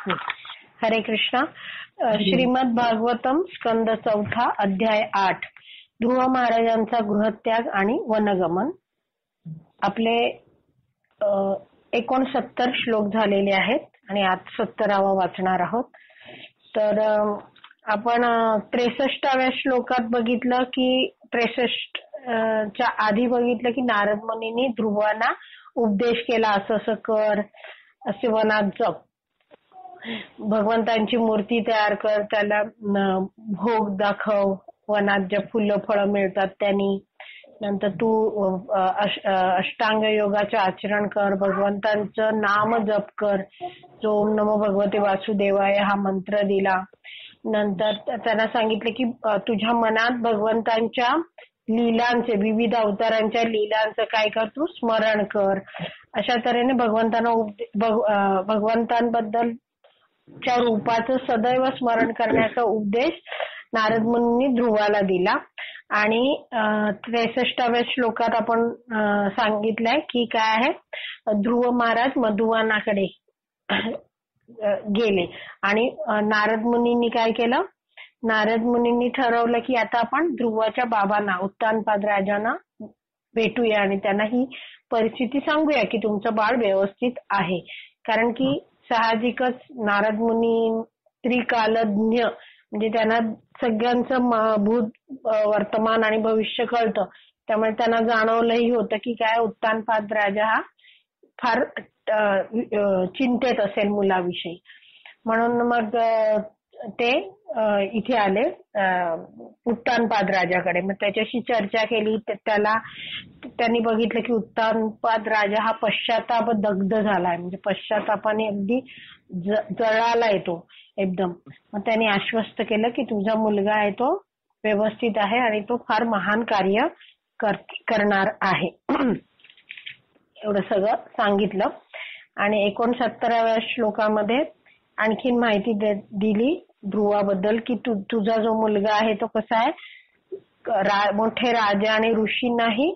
हरे कृष्णा. श्रीमद भागवतम स्कंद 4 अध्याय 8 ध्रुव महाराजांचा गृहत्याग आणि वनगमन. आपले 69 श्लोक झालेले आहेत आणि आज 70वा वाचणार आहोत. तर आपण 63व्या श्लोकात बघितलं की 63 च्या आधी बघितलं की नारद मुनींनी ध्रुवांना उपदेश केला, असं असं कर, असे वनात जप, भगवंतांची मूर्ती तयार कर, त्याला भोग दाखव, वनात जे फुलं फळं मिळतात त्यांनी, नंतर तू अष्टांग योगाचे आचरण कर, भगवंतांचं नाम जप कर, जो ओम नमो भगवते वासुदेवाय हा मंत्र दिला. नंतर त्यांना सांगितलं की तुझ्या मनात भगवंतांच्या लीलांचे, विविध अवतारांच्या लीलांचं काय कर, तू स्मरण कर. अशा तऱ्हेने भगवंतांबद्दलच्या रूपाचं सदैव स्मरण करण्याचा उपदेश नारद मुनींनी ध्रुवाला दिला. आणि 63व्या श्लोकात आपण सांगितलंय की काय आहे, ध्रुव महाराज मधुवनाकडे गेले आणि नारद मुनींनी काय केलं, नारद मुनींनी ठरवलं की आता आपण ध्रुवाच्या बाबांना, उत्तानपाद राजांना भेटूया आणि त्यांना ही परिस्थिती सांगूया की तुमचं बाळ व्यवस्थित आहे. कारण की साहजिकच नारद मुनी त्रिकालज्ञ, म्हणजे त्यांना सगळ्यांचं भूत, वर्तमान आणि भविष्य कळतं. त्यामुळे त्यांना जाणवलंही होतं की काय उत्तानपाद राजा हा फार चिंतेत असेल मुलाविषयी. म्हणून मग ते इथे आले उत्तानपाद राजाकडे. मग त्याच्याशी चर्चा केली. त्यांनी बघितलं की उत्तानपाद राजा हा पश्चाताप दग्ध झालाय, म्हणजे पश्चातापाने अगदी जळालाय तो एकदम. मग त्यांनी आश्वस्त केलं की तुझा मुलगा आहे तो व्यवस्थित आहे आणि तो फार महान कार्य करणार आहे. एवढं सगळं सांगितलं. आणि 69व्या श्लोकामध्ये आणखीन माहिती दिली ध्रुवाबद्दल की तुझा जो मुलगा आहे तो कसा आहे, मोठे राजा आणि ऋषींनाही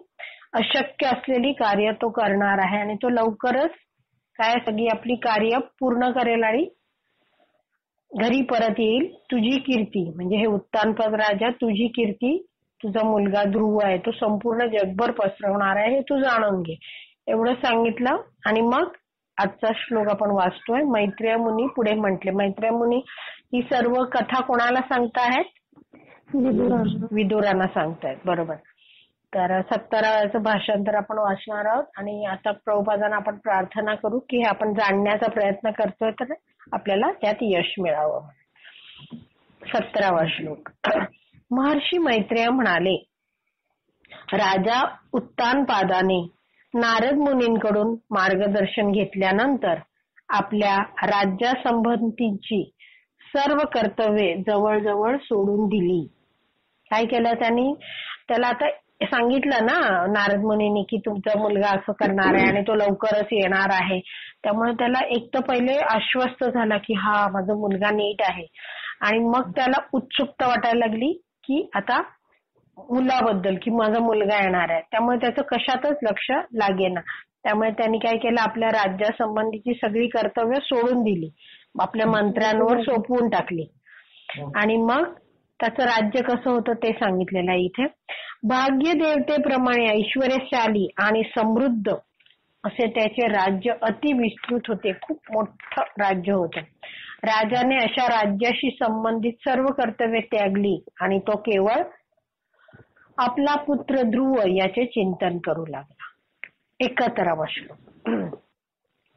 अशक्य असलेली कार्य तो करणार आहे आणि तो लवकरच काय सगळी आपली कार्य पूर्ण करेल आणि घरी परत येईल. तुझी कीर्ती, म्हणजे हे उत्तानपाद राजा, तुझी कीर्ती, तुझा मुलगा ध्रुव आहे तो संपूर्ण जगभर पसरवणार आहे, हे तू जाणून घे. एवढं सांगितलं. आणि मग आजचा श्लोक आपण वाचतोय. मैत्रेय मुनी पुढे म्हटले. मैत्रेय मुनी ही सर्व कथा कोणाला सांगतायत? विदुरांना सांगतायत. बरोबर. तर 70चं भाषांतर आपण वाचणार आहोत. आणि आता प्रभुपादांना आपण प्रार्थना करू की हे आपण जाणण्याचा प्रयत्न करतोय तर आपल्याला त्यात यश मिळावं. 70वा श्लोक. महर्षी मैत्रेय म्हणाले, राजा उत्तानपादाने नारद मुनींकडून मार्गदर्शन घेतल्यानंतर आपल्या राज्यासंबंधीची सर्व कर्तव्ये जवळजवळ सोडून दिली. काय केलं त्यांनी? त्याला आता सांगितलं ना नारद मुनींनी की तुमचा मुलगा असं करणार आहे आणि तो लवकरच येणार आहे. त्यामुळे त्याला एक तर पहिले आश्वस्त झाला की हा माझा मुलगा नीट आहे. आणि मग त्याला उत्सुकता वाटायला लागली की आता मुलाबद्दल, की माझा मुलगा येणार आहे. त्यामुळे त्याचं कशातच लक्ष लागेना. त्यामुळे त्यांनी काय केलं, आपल्या राज्यासंबंधीची सगळी कर्तव्य सोडून दिली, आपल्या मंत्र्यांवर सोपवून टाकली. आणि मग त्याचं राज्य कसं होतं ते सांगितलेलं आहे इथे. भाग्य देवतेप्रमाणे ऐश्वर्यशाली आणि समृद्ध असे त्याचे राज्य अति विस्तृत होते. खूप मोठं राज्य होतं. राजाने अशा राज्याशी संबंधित सर्व कर्तव्ये त्यागली आणि तो केवळ आपला पुत्र ध्रुव याचे चिंतन करू लागला. 71वा श्लोक.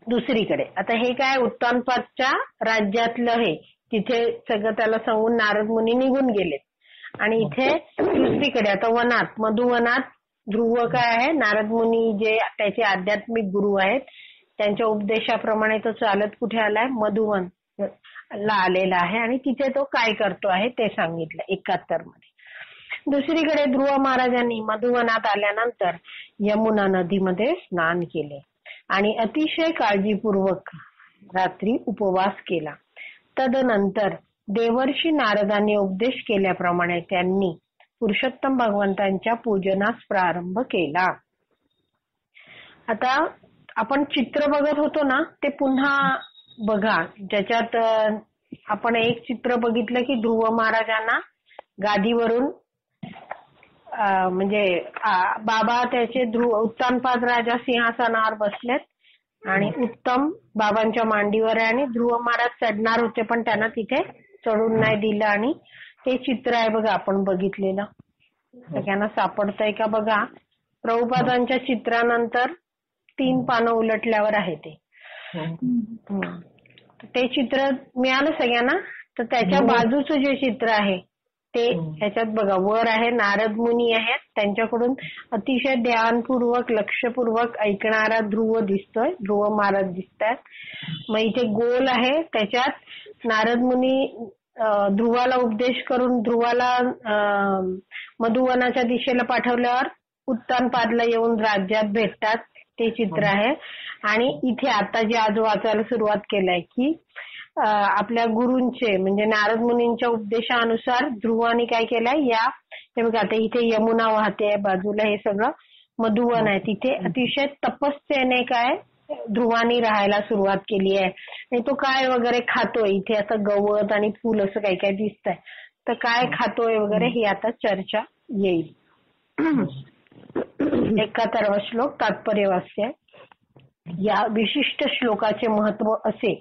दुसरीकडे आता हे काय उत्तानपादच्या राज्यातलं हे, तिथे सगळं त्याला सांगून नारद मुनी निघून गेलेत. आणि इथे दुसरीकडे आता वनात, मधुवनात ध्रुव काय आहे, नारद मुनी जे त्याचे आध्यात्मिक गुरु आहेत त्यांच्या उपदेशाप्रमाणे तो चालत कुठे आलाय, मधुवन ला आलेला आहे. आणि तिथे तो काय करतो आहे ते सांगितलं 71 मध्ये. दुसरीकडे ध्रुव महाराजांनी मधुवनात आल्यानंतर यमुना नदीमध्ये स्नान केले आणि अतिशय काळजीपूर्वक रात्री उपवास केला. तदनंतर देवर्षी नारदांनी उपदेश केल्याप्रमाणे त्यांनी पुरुषोत्तम भगवंतांच्या पूजनास प्रारंभ केला. आता आपण चित्र बघत होतो ना, ते पुन्हा बघा ज्याच्यात आपण एक चित्र बघितलं की ध्रुव महाराजांना गादीवरून म्हणजे बाबा त्याचे उत्तानपाद राजा सिंहासनावर बसलेत आणि उत्तम बाबांच्या मांडीवर आहे आणि ध्रुव महाराज चढणार होते पण त्यांना तिथे चढून नाही दिलं आणि ते चित्र आहे बघा आपण बघितलेलं. सगळ्यांना सापडतंय का बघा. प्रभुपादांच्या चित्रानंतर 3 पानं उलटल्यावर आहे ते. ते चित्र मिळालं सगळ्यांना. तर त्याच्या बाजूचं जे चित्र आहे ते ह्याच्यात बघा वर आहे नारद मुनी आहेत. त्यांच्याकडून अतिशय ध्यानपूर्वक लक्षपूर्वक ऐकणारा ध्रुव दिसतोय. ध्रुव महाराज दिसतात. मग इथे गोल आहे त्याच्यात नारद मुनी ध्रुवाला उपदेश करून ध्रुवाला मधुवनाच्या दिशेला पाठवल्यावर उत्तानपादला येऊन राज्यात भेटतात ते चित्र आहे. आणि इथे आता जे आज वाचायला सुरुवात केलंय की आपल्या गुरूंचे म्हणजे नारद मुनींच्या उपदेशानुसार ध्रुवाने काय केलंय हे बघा आता इथे यमुना वाहते बाजूला हे सगळं मधुवन आहे. तिथे अतिशय तपस्येने काय ध्रुवानी राहायला सुरुवात केली आहे. आणि तो काय वगैरे खातोय इथे असं गवत आणि फुल असं काही काही दिसतंय. तर काय खातोय वगैरे ही आता चर्चा येईल. 71वा श्लोक तात्पर्यवास्य. या विशिष्ट श्लोकाचे महत्व असे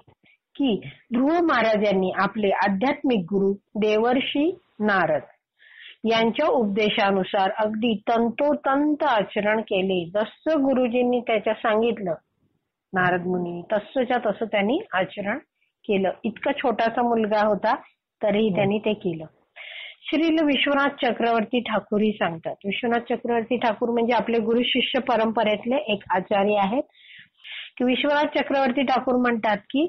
की ध्रुव महाराजांनी आपले आध्यात्मिक गुरु देवर्षी नारद यांच्या उपदेशानुसार अगदी तंतोतंत आचरण केले. जसं गुरुजींनी त्याच्या सांगितलं नारद मुनी तसंच्या तसं त्यांनी आचरण केलं. इतका छोटासा मुलगा होता तरीही त्यांनी ते केलं. श्रील विश्वनाथ चक्रवर्ती ठाकूरही सांगतात. विश्वनाथ चक्रवर्ती ठाकूर म्हणजे आपले गुरु शिष्य परंपरेतले एक आचार्य आहेत की विश्वनाथ चक्रवर्ती ठाकूर म्हणतात की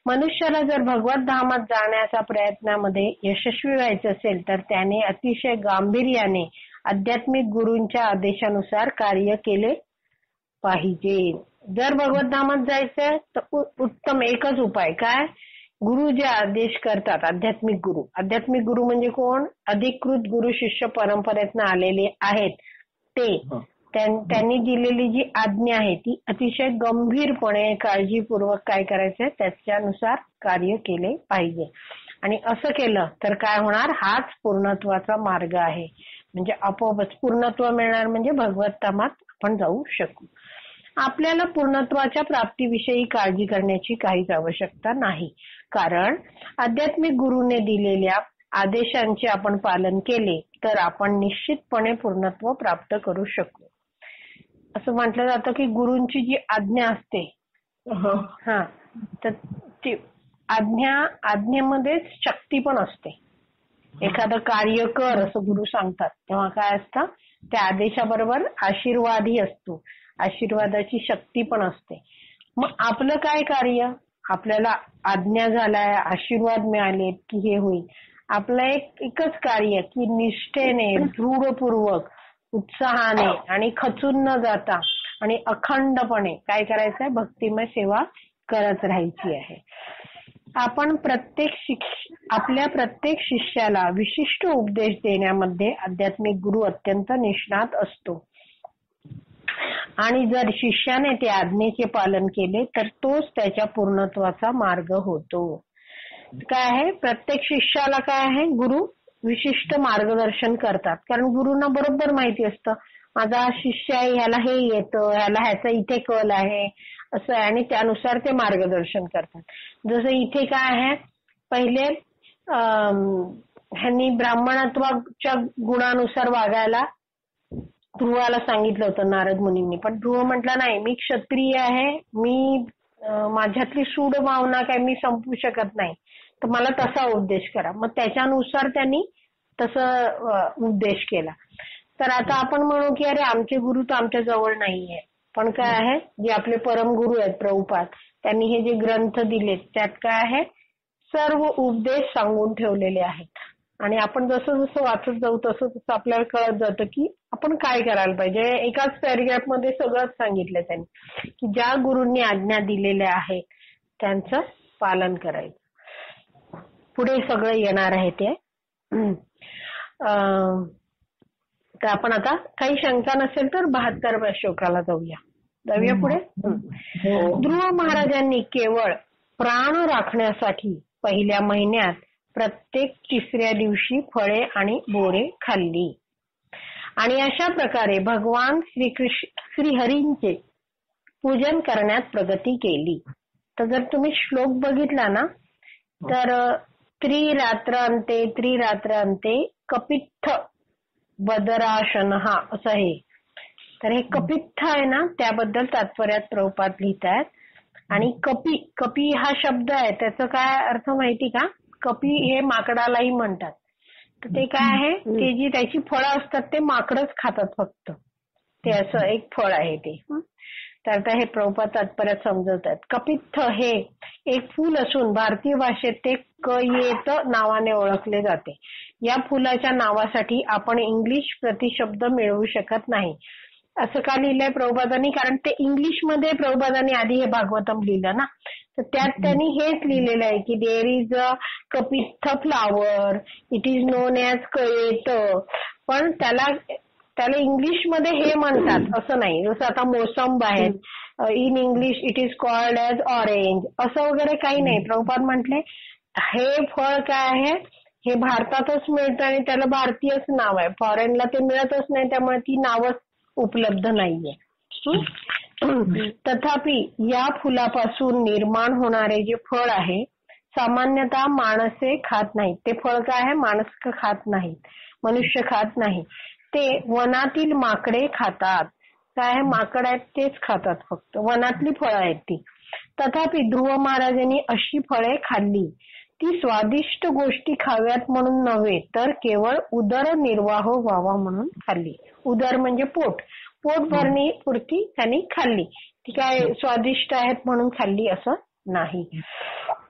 मनुष्याला जर भगवत धामात जाण्याच्या प्रयत्नामध्ये यशस्वी व्हायचं असेल तर त्याने अतिशय गांभीर्याने आध्यात्मिक गुरूंच्या आदेशानुसार कार्य केले पाहिजे. जर भगवत धामात जायचंय तर उत्तम एकच उपाय काय गुरु जे आदेश करतात आध्यात्मिक गुरु म्हणजे कोण अधिकृत गुरु शिष्य परंपरेतनं आलेले आहेत ते त्यांनी दिलेली जी आज्ञा आहे ती अतिशय गंभीरपणे काळजीपूर्वक काय करायचंय त्याच्यानुसार कार्य केले पाहिजे. आणि असं केलं तर काय होणार हाच पूर्णत्वाचा मार्ग आहे. म्हणजे आपोआपच पूर्णत्व मिळणार म्हणजे भगवत धामात आपण जाऊ शकू. आपल्याला पूर्णत्वाच्या प्राप्तीविषयी काळजी करण्याची काहीच आवश्यकता नाही. कारण आध्यात्मिक गुरुने दिलेल्या आदेशांचे आपण पालन केले तर आपण निश्चितपणे पूर्णत्व प्राप्त करू शकू. असं म्हटलं जातं की गुरूंची जी आज्ञा असते तर ती आज्ञेमध्येच शक्ती पण असते. एखादं कार्य कर असं गुरु सांगतात तेव्हा काय असतं त्या आदेशाबरोबर आशीर्वादही असतो. आशीर्वादाची शक्ती पण असते. मग आपलं काय कार्य आपल्याला आज्ञा झालाय आशीर्वाद मिळाले की हे होईल. आपलं एकच कार्य की निष्ठेने दृढपूर्वक उत्साहाने आणि खचून न जाता आणि अखंडपणे काय करायचंय भक्तिमय सेवा करत राहायची आहे. आपण आपल्या प्रत्येक शिष्याला विशिष्ट उपदेश देण्यामध्ये आध्यात्मिक गुरु अत्यंत निष्णात असतो. आणि जर शिष्याने त्या आज्ञेचे पालन केले तर तोच त्याच्या पूर्णत्वाचा मार्ग होतो. काय आहे प्रत्येक शिष्याला काय आहे गुरु विशिष्ट मार्गदर्शन करतात. कारण गुरुंना बरोबर माहिती असतं माझा शिष्य आहे ह्याला हे येतं ह्याचा इथे कल आहे असं आहे आणि त्यानुसार ते मार्गदर्शन करतात. जसं इथे काय आहे पहिले ह्यांनी ब्राह्मणत्वाच्या गुणानुसार वागायला ध्रुवाला सांगितलं होतं नारद मुनींनी. पण ध्रुव म्हटला नाही मी क्षत्रिय आहे मी माझ्यातली सूड भावना काय मी संपू शकत नाही तर मला तसा उपदेश करा. मग त्याच्यानुसार त्यांनी तसं उपदेश केला. तर आता आपण म्हणू की अरे आमचे गुरु तर आमच्या जवळ नाहीये. पण काय आहे जे आपले परमगुरु आहेत प्रभुपाद त्यांनी हे जे ग्रंथ दिलेत त्यात काय आहे सर्व उपदेश सांगून ठेवलेले आहेत. आणि आपण जसं जसं वाचत जाऊ तसं तसं आपल्याला कळत जातं की आपण काय करायला पाहिजे. एकाच पॅरेग्राफ मध्ये सगळंच सांगितलं त्यांनी की ज्या गुरूंनी आज्ञा दिलेल्या आहेत त्यांचं पालन करायचं. पुढे सगळं येणार आहे ते. तर आपण आता काही शंका नसेल तर 72व्या श्लोकाला जाऊया पुढे. ध्रुव महाराजांनी केवळ प्राण राखण्यासाठी पहिल्या महिन्यात प्रत्येक तिसऱ्या दिवशी फळे आणि बोरे खाल्ली. आणि अशा प्रकारे भगवान श्रीहरींचे पूजन करण्यात प्रगती केली. तर जर तुम्ही श्लोक बघितला ना तर त्रिरात्र अंते कपित्थ बदराशन हा असं आहे. तर हे कपित्थ आहे ना त्याबद्दल तात्पर्यात प्रभुपाद लिहितात. आणि कपी हा शब्द आहे त्याचा काय अर्थ माहिती का? कपी हे माकडालाही म्हणतात. तर ते काय आहे ते जी त्याची फळं असतात ते माकडच खातात फक्त. ते असं एक फळ आहे ते. तर आता हे प्रभुपाद तात्पर्यात समजवतात. कपित्थ हे एक फूल असून भारतीय भाषेत ते कयेत नावाने ओळखले जाते. या फुलाच्या नावासाठी आपण इंग्लिश प्रतिशब्द मिळवू शकत नाही. असं का लिहिलंय प्रभुपादांनी? कारण ते इंग्लिशमध्ये प्रभुपादांनी आधी हे भागवतम लिहिलं ना. तर त्यात त्यांनी हेच लिहिलेलं आहे की देअर इज अ कपित्थ flower, it is known as कयेत. पण त्याला इंग्लिशमध्ये हे म्हणतात असं नाही. जसं आता मोसंब आहे, in English it is called as orange, असं वगैरे काही नाही. प्रभुपाद म्हटले हे फळ काय आहे हे भारतातच मिळतं आणि त्याला भारतीयच नाव आहे. फॉरेनला ते मिळतच नाही त्यामुळे ती नावच उपलब्ध नाहीये. तथापि या फुलापासून निर्माण होणारे जे फळ आहे सामान्यतः माणसे खात नाहीत. ते फळ काय आहे माणसं खात नाहीत, मनुष्य खात नाही. ते वनातील माकडे खातात. काय माकड आहेत तेच खातात फक्त. वनातली फळं आहेत ती. तथापि ध्रुव महाराजांनी अशी फळे खाल्ली. ती स्वादिष्ट गोष्टी खाव्यात म्हणून नव्हे तर केवळ उदरनिर्वाह व्हावा म्हणून खाल्ली. उदर म्हणजे पोट भरणी पुरती त्यांनी खाल्ली. ती काय स्वादिष्ट आहेत म्हणून खाल्ली असं नाही.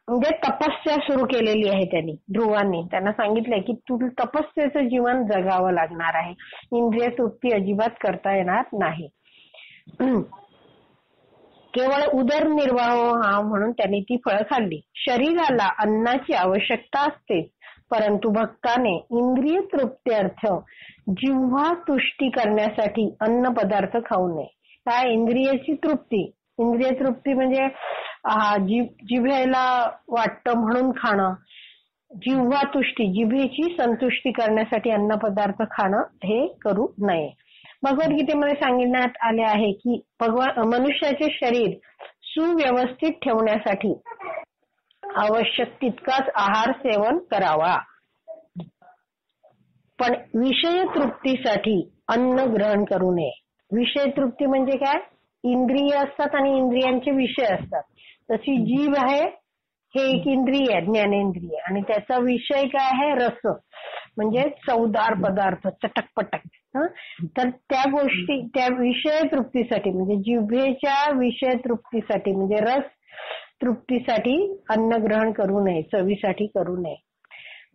म्हणजे तपस्या सुरू केलेली आहे त्यांनी. ध्रुवांनी त्यांना सांगितलंय की तू तपस्येचं जीवन जगावं लागणार आहे. इंद्रिय तृप्ती अजिबात करता येणार नाही. केवळ उदरनिर्वाह हा म्हणून त्यांनी ती फळं खाल्ली. शरीराला अन्नाची आवश्यकता असते, परंतु भक्ताने इंद्रिय तृप्त्यर्थ जिव्हा तुष्टी करण्यासाठी अन्न पदार्थ खाऊ नये. काय इंद्रियाची तृप्ती? इंद्रिय तृप्ती म्हणजे जिभेला वाटतं म्हणून खाणं. जिव्हा तुष्टी जिभेची संतुष्टी करण्यासाठी अन्न पदार्थ खाणं हे करू नये. भगवद्गीतेमध्ये सांगण्यात आले आहे की मनुष्याचे शरीर सुव्यवस्थित ठेवण्यासाठी आवश्यक तितकाच आहार सेवन करावा, पण विषय तृप्तीसाठी अन्न ग्रहण करू नये. विषय तृप्ती म्हणजे काय? इंद्रिय असतात आणि इंद्रियांचे विषय असतात. तशी जीभ आहे हे एक इंद्रिय आहे, ज्ञानेंद्रिय, आणि त्याचा विषय काय आहे? रस, म्हणजे चवदार पदार्थ, चटकपटक. तर त्या गोष्टी त्या विषय तृप्तीसाठी म्हणजे जिभेच्या विषय तृप्तीसाठी म्हणजे रस तृप्तीसाठी अन्न ग्रहण करू नये, चवीसाठी करू नये.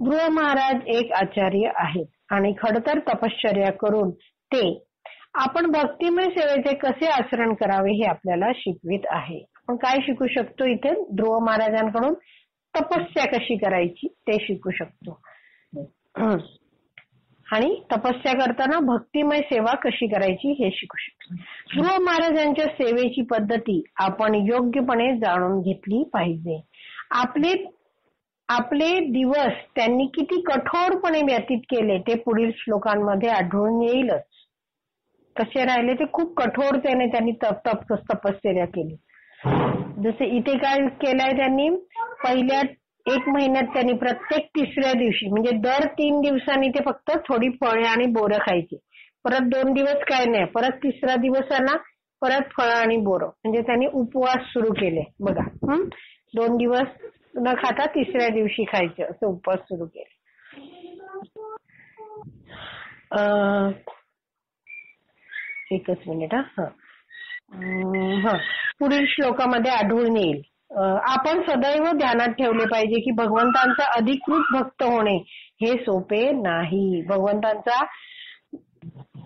ध्रुव महाराज एक आचार्य आहेत आणि खडतर तपश्चर्या करून ते आपण भक्तिमय सेवेचे कसे आचरण करावे हे आपल्याला शिकवित आहे. आपण काय शिकू शकतो इथे? ध्रुव महाराजांकडून तपस्या कशी करायची ते शिकू शकतो. आणि तपस्या करताना भक्तिमय सेवा कशी करायची हे शिकू शकतो. ध्रुव महाराजांच्या सेवेची पद्धती आपण योग्यपणे जाणून घेतली पाहिजे. आपले दिवस त्यांनी किती कठोरपणे व्यतीत केले ते पुढील श्लोकांमध्ये आढळून येईलच. कसे राहिले ते खूप कठोरतेने त्यांनी तपश्चर्या केली. जसे इथे काय केलंय त्यांनी, पहिल्या 1 महिन्यात त्यांनी प्रत्येक तिसऱ्या दिवशी म्हणजे दर 3 दिवसांनी ते फक्त थोडी फळे आणि बोरं खायची. परत 2 दिवस काय नाही, परत तिसरा दिवस आला परत फळं आणि बोरं, म्हणजे त्यांनी उपवास सुरू केले. बघा 2 दिवस न खाता तिसऱ्या दिवशी खायचे असं उपवास सुरू केले. एकच मिनिट. पुढील श्लोकामध्ये आढळून येईल. आपण सदैव ध्यानात ठेवले पाहिजे की भगवंतांचा अधिकृत भक्त होणे हे सोपे नाही. भगवंतांचा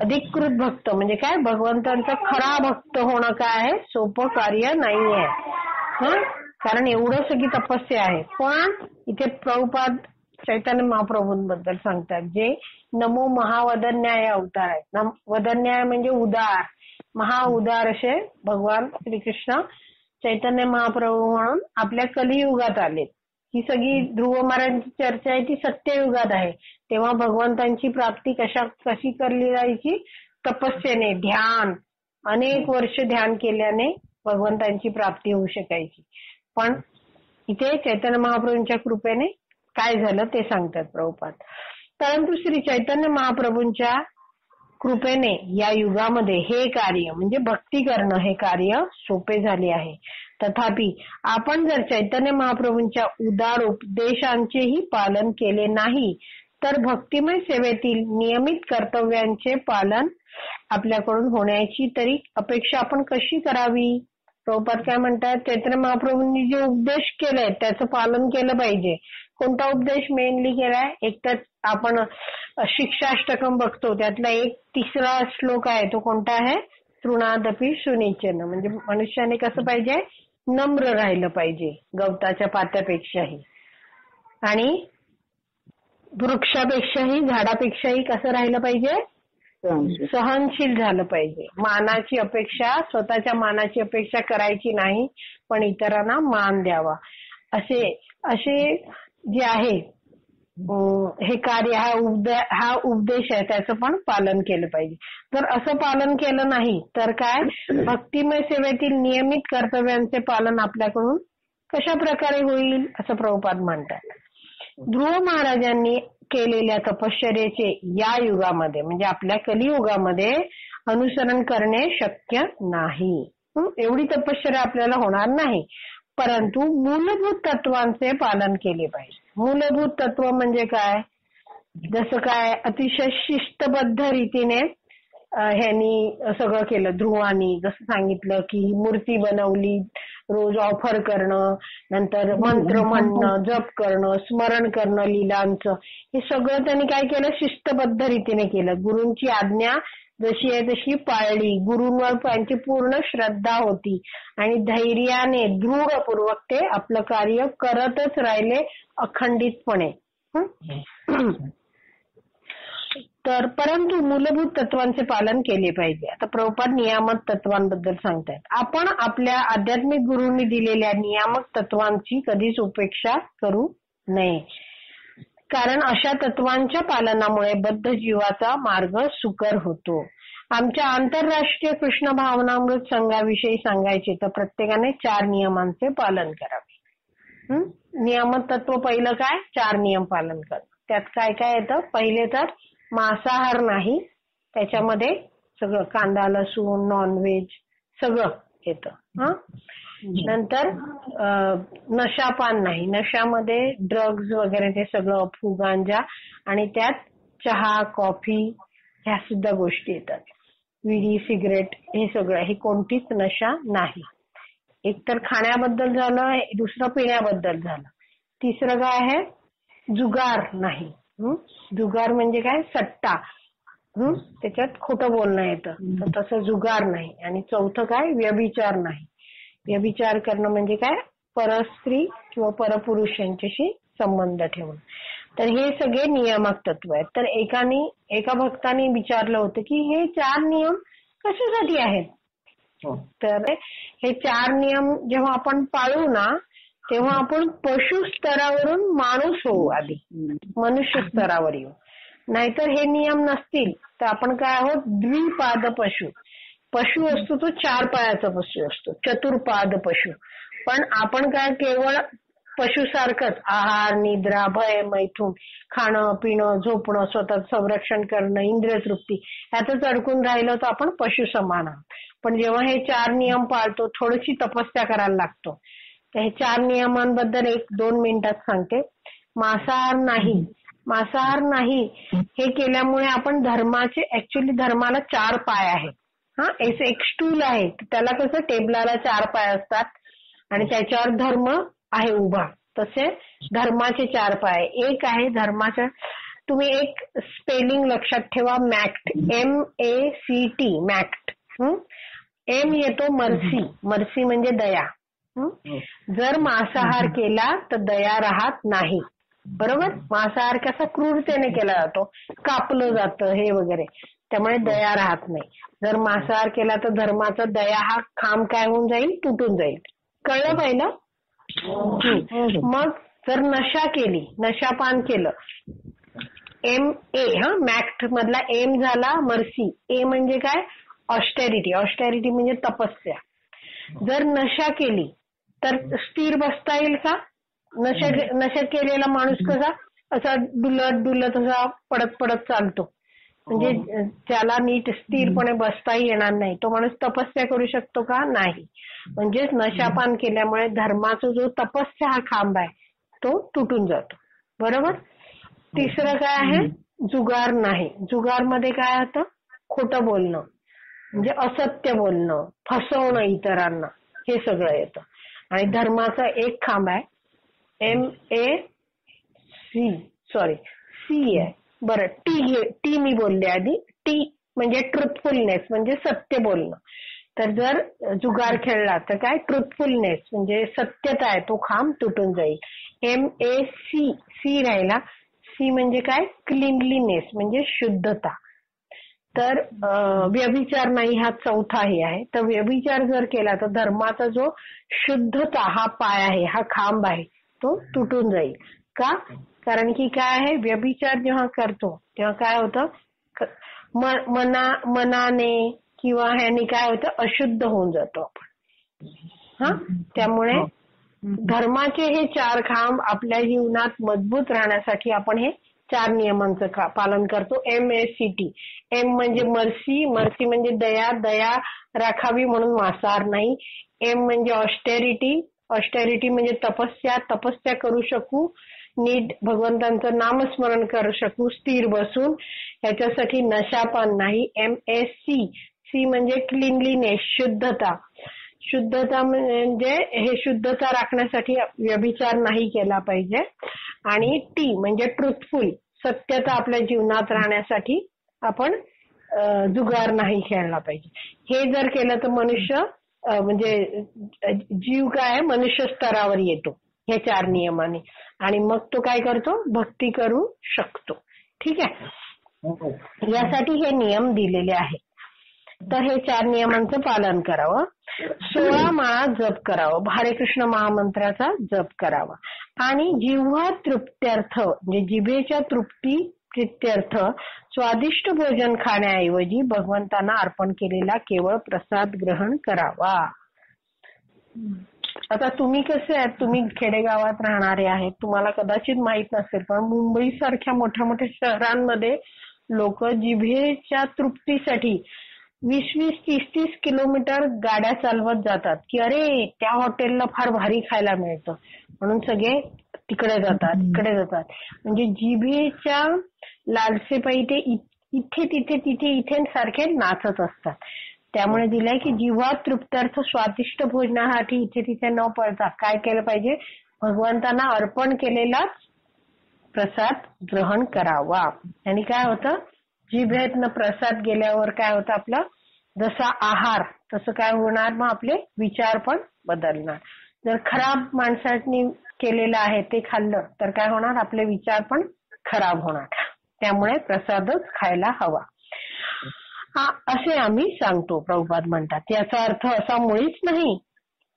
अधिकृत भक्त म्हणजे काय? भगवंतांचा खरा भक्त होणं काय आहे? सोपं कार्य नाहीये. कारण एवढं सगळी तपस्या आहे. पण इथे प्रभुपाद चैतन्य महाप्रभूंबद्दल सांगतात जे नमो महावदन्याय अवतार आहेत. वदन्याय म्हणजे उदार, महाउदार असे भगवान श्रीकृष्ण चैतन्य महाप्रभू म्हणून आपल्या कलियुगात आले. ही सगळी ध्रुव महाराजांची चर्चा आहे ती सत्ययुगात आहे. तेव्हा भगवंतांची प्राप्ती कशी करली जायची? तपस्येने, ध्यान, अनेक वर्ष ध्यान केल्याने भगवंतांची प्राप्ती होऊ शकायची. पण इथे चैतन्य महाप्रभूंच्या कृपेने काय झालं ते सांगतात प्रभुपाद. परंतु श्री चैतन्य महाप्रभूंच्या कृपेने या युगामध्ये हे कार्य म्हणजे भक्ती करणं हे कार्य सोपे झाले आहे. तथापि आपण जर चैतन्य महाप्रभूंच्या उदार उपदेशांचेही पालन केले नाही तर भक्तिमय सेवेतील नियमित कर्तव्यांचे पालन आपल्याकडून होण्याची तरी अपेक्षा आपण कशी करावी? प्रभुपाद काय म्हणतात? चैतन्य महाप्रभूंनी जे उपदेश केले त्याचं पालन केलं पाहिजे. कोणता उपदेश मेनली केलाय? एक तर आपण शिक्षाष्टकम बघतो, त्यातला एक 3रा श्लोक आहे तो कोणता आहे? तृणादपि सुनिचन, म्हणजे मनुष्याने कसं पाहिजे? नम्र राहिलं पाहिजे गवताच्या पात्यापेक्षाही, आणि वृक्षापेक्षाही, झाडापेक्षाही कसं राहिलं पाहिजे? सहनशील झालं पाहिजे. मानाची अपेक्षा, स्वतःच्या मानाची अपेक्षा करायची नाही, पण इतरांना मान द्यावा. असे जे आहे हे कार्य, हा उपदेश आहे त्याचं पण पालन केलं पाहिजे. जर असं पालन केलं नाही तर काय? भक्तिमय सेवेतील नियमित कर्तव्यांचे पालन आपल्याकडून कशा प्रकारे होईल असं प्रभुपाद म्हणतात. ध्रुव महाराजांनी केलेल्या तपश्चर्येचे या युगामध्ये म्हणजे आपल्या कलियुगामध्ये अनुसरण करणे शक्य नाही. एवढी तपश्चर्या आपल्याला होणार नाही. परंतु मूलभूत तत्वांचे पालन केले पाहिजे. मूलभूत तत्व म्हणजे काय? जसं काय अतिशय शिस्तबद्ध रीतीने ह्यांनी सगळं केलं. ध्रुवानी जसं सांगितलं की मूर्ती बनवली, रोज ऑफर करणं, नंतर मंत्र म्हणणं, जप करणं, स्मरण करणं लीलांचं, हे सगळं त्यांनी काय केलं? शिस्तबद्ध रीतीने केलं. गुरूंची आज्ञा जशी आहे तशी पाळली. गुरूंवर त्यांची पूर्ण श्रद्धा होती आणि धैर्याने दृढपूर्वक ते आपलं कार्य करतच राहिले अखंडितपणे. तर परंतु मूलभूत तत्वांचे पालन केले पाहिजे. आता प्रभुपाद नियामक तत्वांबद्दल सांगतायत. आपण आपल्या आध्यात्मिक गुरूंनी दिलेल्या नियामक तत्वांची कधीच उपेक्षा करू नये, कारण अशा तत्वांच्या पालनामुळे बद्ध जीवाचा मार्ग सुकर होतो. आमच्या आंतरराष्ट्रीय कृष्ण भावनामृत संघाविषयी सांगायचे तर प्रत्येकाने 4 नियमांचे पालन करावे. नियामक तत्व पहिलं काय? 4 नियम पालन करणं. त्यात काय काय येतं? पहिले तर मांसाहार नाही, त्याच्यामध्ये सगळं कांदा, लसूण, नॉनव्हेज सगळं येतं. नंतर नशापान नाही, नशामध्ये ड्रग्ज वगैरे ते सगळं, अफू, गांजा, आणि त्यात चहा, कॉफी ह्या सुद्धा गोष्टी येतात. विडी, सिगरेट हे सगळं, हे कोणतीच नशा नाही. एक तर खाण्याबद्दल झालं, दुसरं पिण्याबद्दल झालं. तिसरं काय आहे? जुगार नाही. जुगार म्हणजे काय? सट्टा, त्याच्यात खोटं बोलणं येतं, तर तसं जुगार नाही. आणि चौथं काय? व्यभिचार नाही. व्यभिचार करणं म्हणजे काय? परस्त्री किंवा परपुरुष यांच्याशी संबंध ठेवणं. तर हे सगळे नियामक तत्व आहेत. तर एका भक्ताने विचारलं होतं की हे 4 नियम कशासाठी आहेत? तर हे 4 नियम जेव्हा आपण पाळू ना तेव्हा आपण पशु स्तरावरून माणूस होऊ, आधी मनुष्य स्तरावर येऊ. नाहीतर हे नियम नसतील तर आपण काय आहोत? द्विपाद पशु. पशु असतो तो 4 पायाचा पशु असतो, चतुर्पाद पशु. पण आपण काय केवळ पशुसारखंच आहार, निद्रा, भय, मैथून, खाणं, पिणं, झोपणं, स्वतःचं संरक्षण करणं, इंद्रिय तृप्ती ह्यातच अडकून राहिलं तर आपण पशु समान आहोत. पण जेव्हा हे 4 नियम पाळतो, थोडीशी तपस्या करायला लागतो. तर हे 4 नियमांबद्दल 1-2 मिनिटात सांगते. मांसाहार नाही. मांसाहार नाही हे केल्यामुळे आपण ऍक्च्युली धर्माला 4 पाय आहेत. एक स्टूल आहे, त्याला कसं टेबलाला 4 पाय असतात आणि त्याच्यावर धर्म आहे उभा, तसे धर्माचे 4 पाय. एक आहे धर्माच्या, तुम्ही एक स्पेलिंग लक्षात ठेवा, मॅक्ट, MACT, मॅक्ट. एम येतो मर्सी, मर्सी म्हणजे दया. जर मांसाहार केला तर दया राहत नाही, बरोबर? मांसाहार कसा क्रूरतेने केला जातो, कापलं जातं हे वगैरे, त्यामुळे दया राहत नाही. जर मांसाहार केला तर धर्माचा दया हा खांब काय होऊन जाईल? तुटून जाईल. कळलं पहिलं? मग जर नशा केली, नशापान केलं, MA मॅक्ट मधला एम झाला मर्सी. ए म्हणजे काय? ऑस्टेरिटी. ऑस्टेरिटी म्हणजे तपस्या. जर नशा केली तर स्थिर बसता येईल का? नशा केलेला माणूस कसा असा डुलत डुलत असा पडत पडत चालतो, म्हणजे त्याला नीट स्थिरपणे बसताही येणार नाही. तो माणूस तपस्या करू शकतो का? नाही. म्हणजेच नशापान केल्यामुळे धर्माचा जो तपस्या हा खांब आहे तो तुटून जातो. बरोबर. तिसरं काय आहे? जुगार नाही. जुगार मध्ये काय होतं? खोटं बोलणं, म्हणजे असत्य बोलणं, फसवणं इतरांना, हे सगळं येतं. आणि धर्माचा एक खांब आहे सी आहे. बरं, टी मी बोलले आधी. टी म्हणजे ट्रुथफुलनेस, म्हणजे सत्य बोलणं. तर जर जुगार खेळला तर काय? ट्रुथफुलनेस म्हणजे सत्यता आहे, तो खांब तुटून जाईल. MAC राहिला. सी म्हणजे काय? क्लीनलीनेस म्हणजे शुद्धता. तर व्यभिचार नाही हा चौथा हे आहे. तर व्यभिचार जर केला तर धर्माचा जो शुद्धता हा पाय आहे, हा खांब आहे, तो तुटून जाईल. का? कारण की काय आहे? व्यभिचार जेव्हा करतो तेव्हा काय होतं? मनाने किंवा ह्याने काय होतं? अशुद्ध होऊन जातो आपण. त्यामुळे धर्माचे हे 4 खांब आपल्या जीवनात मजबूत राहण्यासाठी आपण हे 4 नियमांचं पालन करतो. MACT. एम म्हणजे मर्सी. मर्सी म्हणजे दया. दया राखावी म्हणून मांसाहार नाही. एम म्हणजे ऑस्टेरिटी. ऑस्टेरिटी म्हणजे तपस्या. तपस्या करू शकू, नीट भगवंतांचं नामस्मरण करू शकू स्थिर बसून, ह्याच्यासाठी नशापान नाही. MAC. सी म्हणजे क्लीनलीनेस, शुद्धता. शुद्धता म्हणजे हे शुद्धता राखण्यासाठी व्यभिचार नाही केला पाहिजे. आणि टी म्हणजे ट्रुथफुल, सत्यता आपल्या जीवनात राहण्यासाठी आपण जुगार नाही खेळला पाहिजे. हे जर केलं तर मनुष्य म्हणजे जीव काय मनुष्य स्तरावर येतो हे 4 नियमाने, आणि मग तो काय करतो? भक्ती करू शकतो. ठीक आहे. यासाठी हे नियम दिलेले आहेत. तर हे 4 नियमांचं पालन करावं. 16 माळा जप करावं. हरे कृष्ण महामंत्राचा जप करावा. आणि जिव्हा तृप्त्यर्थ म्हणजे जिभेच्या तृप्ती प्रित्यर्थ स्वादिष्ट भोजन खाण्याऐवजी भगवंतांना अर्पण केलेला केवळ प्रसाद ग्रहण करावा. आता तुम्ही कसे आहेत? तुम्ही खेडेगावात राहणारे आहेत, तुम्हाला कदाचित माहित नसेल, पण मुंबई सारख्या मोठ्या मोठ्या शहरांमध्ये लोक जिभेच्या तृप्तीसाठी 20-20, 30-30 किलोमीटर गाड्या चालवत जातात की अरे त्या हॉटेलला फार भारी खायला मिळतं म्हणून सगळे तिकडे जातात. म्हणजे जिभेच्या लालसेपायी ते इथे तिथे सारखे नाचत असतात. त्यामुळे दिलंय की जिव्हा तृप्त्यर्थ स्वादिष्ट भोजनासाठी इथे तिथे न पळता काय केलं पाहिजे? भगवंतांना अर्पण केलेलाच प्रसाद ग्रहण करावा. आणि काय होतं? जिभेतनं प्रसाद गेल्यावर काय होतं? आपलं जसा आहार तसं काय होणार? मग आपले विचार पण बदलणार. जर खराब माणसांनी केलेलं आहे ते खाल्लं तर काय होणार? आपले विचार पण खराब होणार. त्यामुळे प्रसादच खायला हवा असे आम्ही सांगतो. प्रभुपाद म्हणतात याचा अर्थ असा मुळीच नाही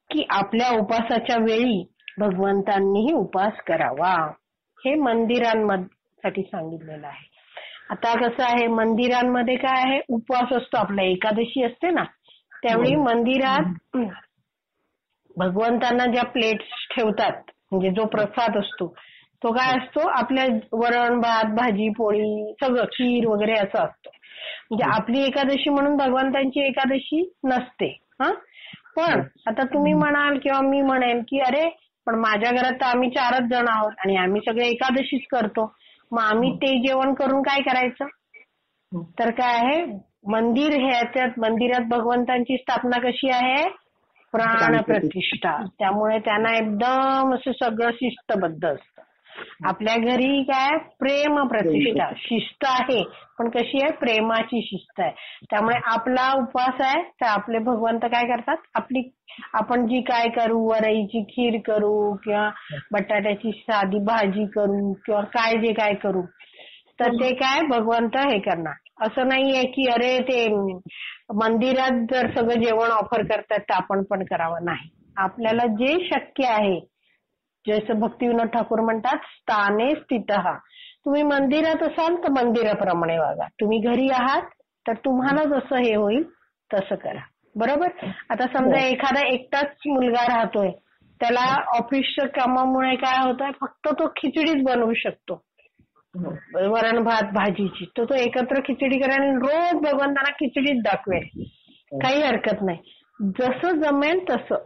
की आपल्या उपासाच्या वेळी भगवंतांनीही उपास करावा. हे मंदिरांसाठी सांगितलेलं आहे. आता कसं आहे, मंदिरांमध्ये काय आहे? उपवास असतो आपला, एकादशी असते ना, त्यावेळी मंदिरात भगवंतांना ज्या प्लेट्स ठेवतात म्हणजे जो प्रसाद असतो तो काय असतो? आपल्या वरण भात भाजी पोळी सगळं खीर वगैरे असं असतं. म्हणजे आपली एकादशी म्हणून भगवंतांची एकादशी नसते. पण आता तुम्ही म्हणाल किंवा मी म्हणेन की अरे पण माझ्या घरात तर आम्ही 4च जण आहोत आणि आम्ही सगळे एकादशीच करतो, मग आम्ही ते जेवण करून काय करायचं? तर काय आहे, मंदिर ह्याच्यात मंदिरात भगवंतांची स्थापना कशी आहे? प्राण प्रतिष्ठा. त्यामुळे त्यांना एकदम असं सगळं शिस्तबद्ध असतं. आपल्या घरी काय? प्रेम प्रतिष्ठा. शिस्त आहे पण कशी आहे? प्रेमाची शिस्त आहे. त्यामुळे आपला उपवास आहे तर आपले भगवंत काय करतात? आपण जी काय करू, वरईची खीर करू किंवा बटाट्याची साधी भाजी करू किंवा काय जे काय करू तर ते काय भगवंत हे करणार. असं नाहीये की अरे ते मंदिरात जर सगळं जेवण ऑफर करतात तर आपण पण करावं. नाही. आपल्याला जे शक्य आहे, जसं भक्तिविनोद ठाकूर म्हणतात, स्थाने स्थितः. तुम्ही मंदिरात असाल तर मंदिराप्रमाणे वागा. तुम्ही घरी आहात तर तुम्हाला जसं हे होईल तसं करा. बरोबर. आता समजा एखादा एकटाच मुलगा राहतोय, त्याला ऑफिसच्या कामामुळे काय होतंय, फक्त तो खिचडीच बनवू शकतो, वरण भात भाजीची, तो एकत्र खिचडी करेल आणि रोज भगवंतांना खिचडीच दाखवेल. काही हरकत नाही, जसं जमेल तसं.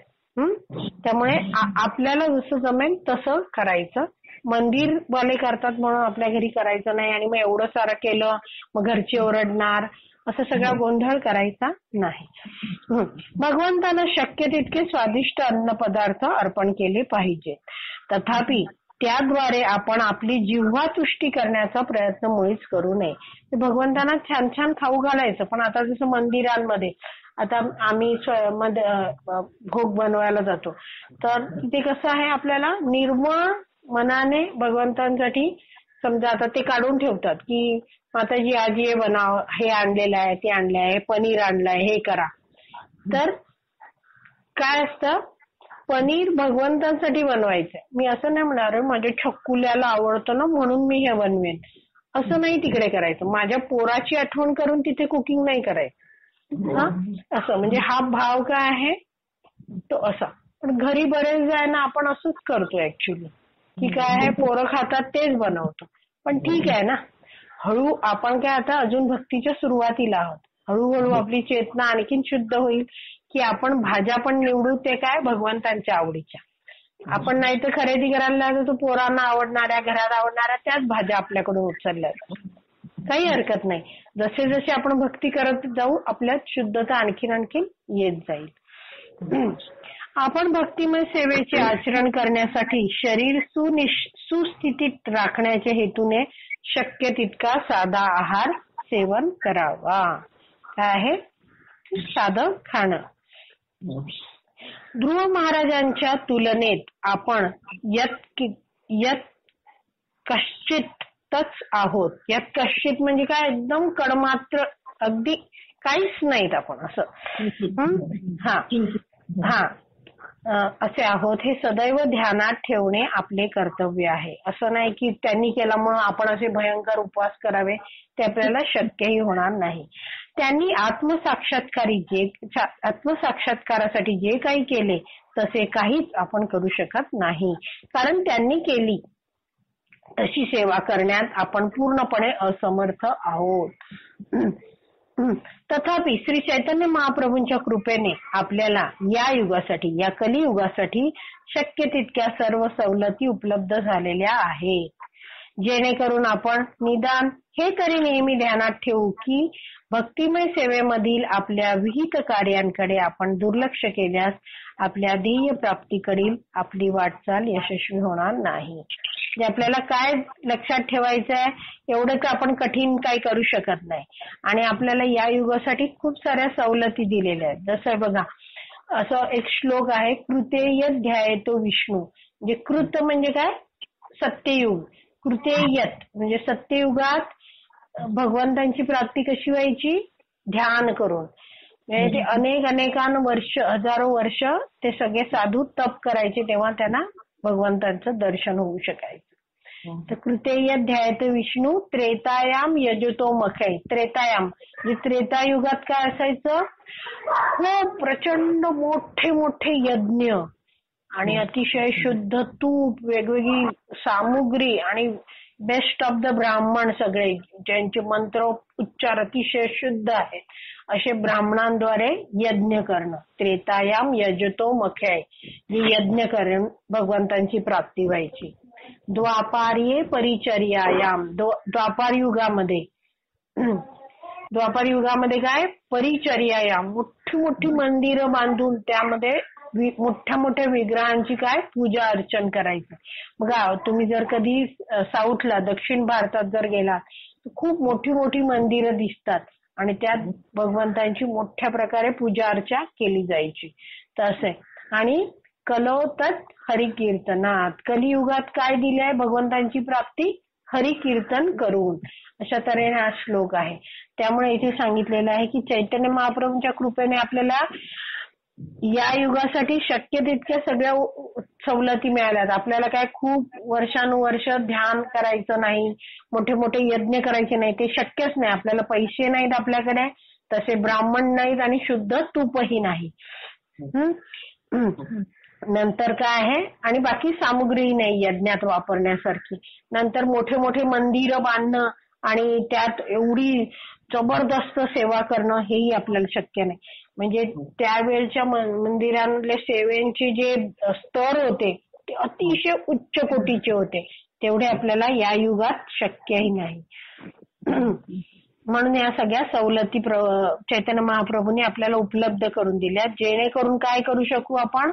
त्यामुळे आपल्याला जसं जमेल तसं करायचं. मंदिरवाले करतात म्हणून आपल्या घरी करायचं नाही आणि मग एवढं सारं केलं मग घरची ओरडणार, असं सगळा गोंधळ करायचा नाही. भगवंतांना शक्य तितके स्वादिष्ट अन्न पदार्थ अर्पण केले पाहिजे. तथापि त्याद्वारे आपण आपली जिव्हा तुष्टी करण्याचा प्रयत्न मुळीच करू नये. भगवंतांना छान छान खाऊ घालायचं, पण आता जसं मंदिरांमध्ये आता आम्ही भोग बनवायला जातो तर तिथे कसं आहे, आपल्याला निर्मळ मनाने भगवंतांसाठी समजा आता ते काढून ठेवतात की माताजी आज हे बनाव, हे आणलेलं आहे, ते आणलं आहे, पनीर आणलंय, हे करा. तर काय असतं, पनीर भगवंतांसाठी बनवायचंय. मी असं नाही म्हणणार माझ्या छकुल्याला आवडतं ना म्हणून मी हे बनवेन, असं नाही तिकडे करायचं. माझ्या पोराची आठवण करून तिथे कुकिंग नाही करायचं. असं म्हणजे हा भाव काय आहे तो असा. पण घरी बरेच आहे ना आपण असंच करतो ऍक्च्युली, की काय आहे पोरं खातात तेच बनवतो. पण ठीक आहे ना, हळू आपण काय आता अजून भक्तीच्या सुरुवातीला आहोत. हळूहळू आपली चेतना आणखीन शुद्ध होईल की आपण भाज्या पण निवडू ते काय भगवंतांच्या आवडीच्या. आपण नाही तर खरेदी करायला लागलो तर पोरांना आवडणाऱ्या, घरात आवडणाऱ्या त्याच भाज्या आपल्याकडून उचलल्या जातात. काही हरकत नाही. जसे जसे आपण भक्ती करत जाऊ आपल्यात शुद्धता आणखीन येत जाईल. आपण भक्तिमय सेवेचे आचरण करण्यासाठी शरीर सुस्थितीत राखण्याच्या हेतूने शक्य तितका साधा आहार सेवन करावा. काय आहे, साधं खाणं. ध्रुव महाराजांच्या तुलनेत आपण यत कश्चितच आहोत. यत कश्चित म्हणजे काय, एकदम कडमात्र, अगदी काहीच नाहीत आपण असं. हा असे आहोत हे सदैव ध्यानात ठेवणे आपले कर्तव्य आहे. असं नाही की त्यांनी केल्यामुळं आपण असे भयंकर उपवास करावे, ते आपल्याला शक्यही होणार नाही. त्यांनी आत्मसाक्षात्कारासाठी जे काही केले तसे काहीच आपण करू शकत नाही, कारण त्यांनी केली तशी सेवा करण्यात आपण पूर्णपणे असमर्थ आहोत. तथापि श्री चैतन्य महाप्रभूंच्या कृपेने आपल्याला या युगासाठी, या कलियुगासाठी शक्य तितक्या सर्व सवलती उपलब्ध झालेल्या आहेत. जेणेकरून आपण निदान हे तरी नेहमी ध्यानात ठेवू की भक्तिमय सेवेमधील आपल्या विहित कार्यांकडे आपण दुर्लक्ष केल्यास आपल्या ध्येय प्राप्तीकडील आपली वाटचाल यशस्वी होणार नाही. म्हणजे आपल्याला काय लक्षात ठेवायचं आहे, एवढंच आपण कठीण काही करू शकत नाही. आणि आपल्याला या युगासाठी खूप साऱ्या सवलती दिलेल्या आहेत. जसं बघा, असं एक श्लोक आहे, कृतेयत ध्यायतो विष्णू. म्हणजे कृत म्हणजे काय, सत्ययुग. कृतेयत म्हणजे सत्ययुगात भगवंतांची प्राप्ती कशी व्हायची, ध्यान करून. म्हणजे ते अनेकान वर्ष, हजारो वर्ष ते सगळे साधू तप करायचे, तेव्हा त्यांना भगवंतांचं दर्शन होऊ शकायचं. तर कृतेयत ध्यायत विष्णू त्रेतायाम यजतो मखै. त्रेतायाम म्हणजे त्रेतायुगात काय असायचं, खूप प्रचंड मोठे मोठे यज्ञ आणि अतिशय शुद्ध तूप, वेगवेगळी सामुग्री आणि बेस्ट ऑफ द ब्राह्मण सगळे, ज्यांचे मंत्र उच्चार अतिशय शुद्ध आहेत, असे ब्राह्मणांद्वारे यज्ञ करणं. त्रेतायाम यजतो मखै, यज्ञ करून भगवंतांची प्राप्ती व्हायची. द्वापार्ये परिचर्यायाम, द्वापार युगामध्ये काय, परिचर्यायाम, मोठी मोठी मंदिरं बांधून त्यामध्ये मोठ्या मोठ्या विग्रहांची काय पूजा अर्चन करायचं. बघा तुम्ही जर कधी साऊथला, दक्षिण भारतात जर गेलात तर खूप मोठी मोठी मंदिरं दिसतात आणि त्यात भगवंतांची मोठ्या प्रकारे पूजा अर्चा केली जायची. तसं आहे. आणि कलौतत हरिकीर्तनात, कलियुगात काय दिलंय, भगवंतांची प्राप्ती हरिकीर्तन करून. अशा तऱ्हेने हा श्लोक आहे. त्यामुळे इथे सांगितलेलं आहे की चैतन्य महाप्रभूंच्या कृपेने आपल्याला या युगासाठी शक्य तितक्या सगळ्या सवलती मिळाल्यात. आपल्याला काय खूप वर्षानुवर्ष ध्यान करायचं नाही, मोठे मोठे यज्ञ करायचे नाही, ते शक्यच नाही. आपल्याला पैसे नाहीत आपल्याकडे, तसे ब्राह्मण नाहीत आणि शुद्ध तूपही नाही. नंतर काय आहे, आणि बाकी सामुग्री नाही यज्ञात वापरण्यासारखी. नंतर मोठे मोठे मंदिरं बांधणं आणि त्यात एवढी जबरदस्त सेवा करणं हेही आपल्याला शक्य नाही. म्हणजे त्यावेळच्या मंदिरांतले सेवेचे जे स्तर होते ते अतिशय उच्च कोटीचे होते. तेवढे आपल्याला या युगात शक्यही नाही. म्हणून या सगळ्या सवलती चैतन्य महाप्रभूंनी आपल्याला उपलब्ध करून दिल्या, जेणेकरून काय करू शकू आपण,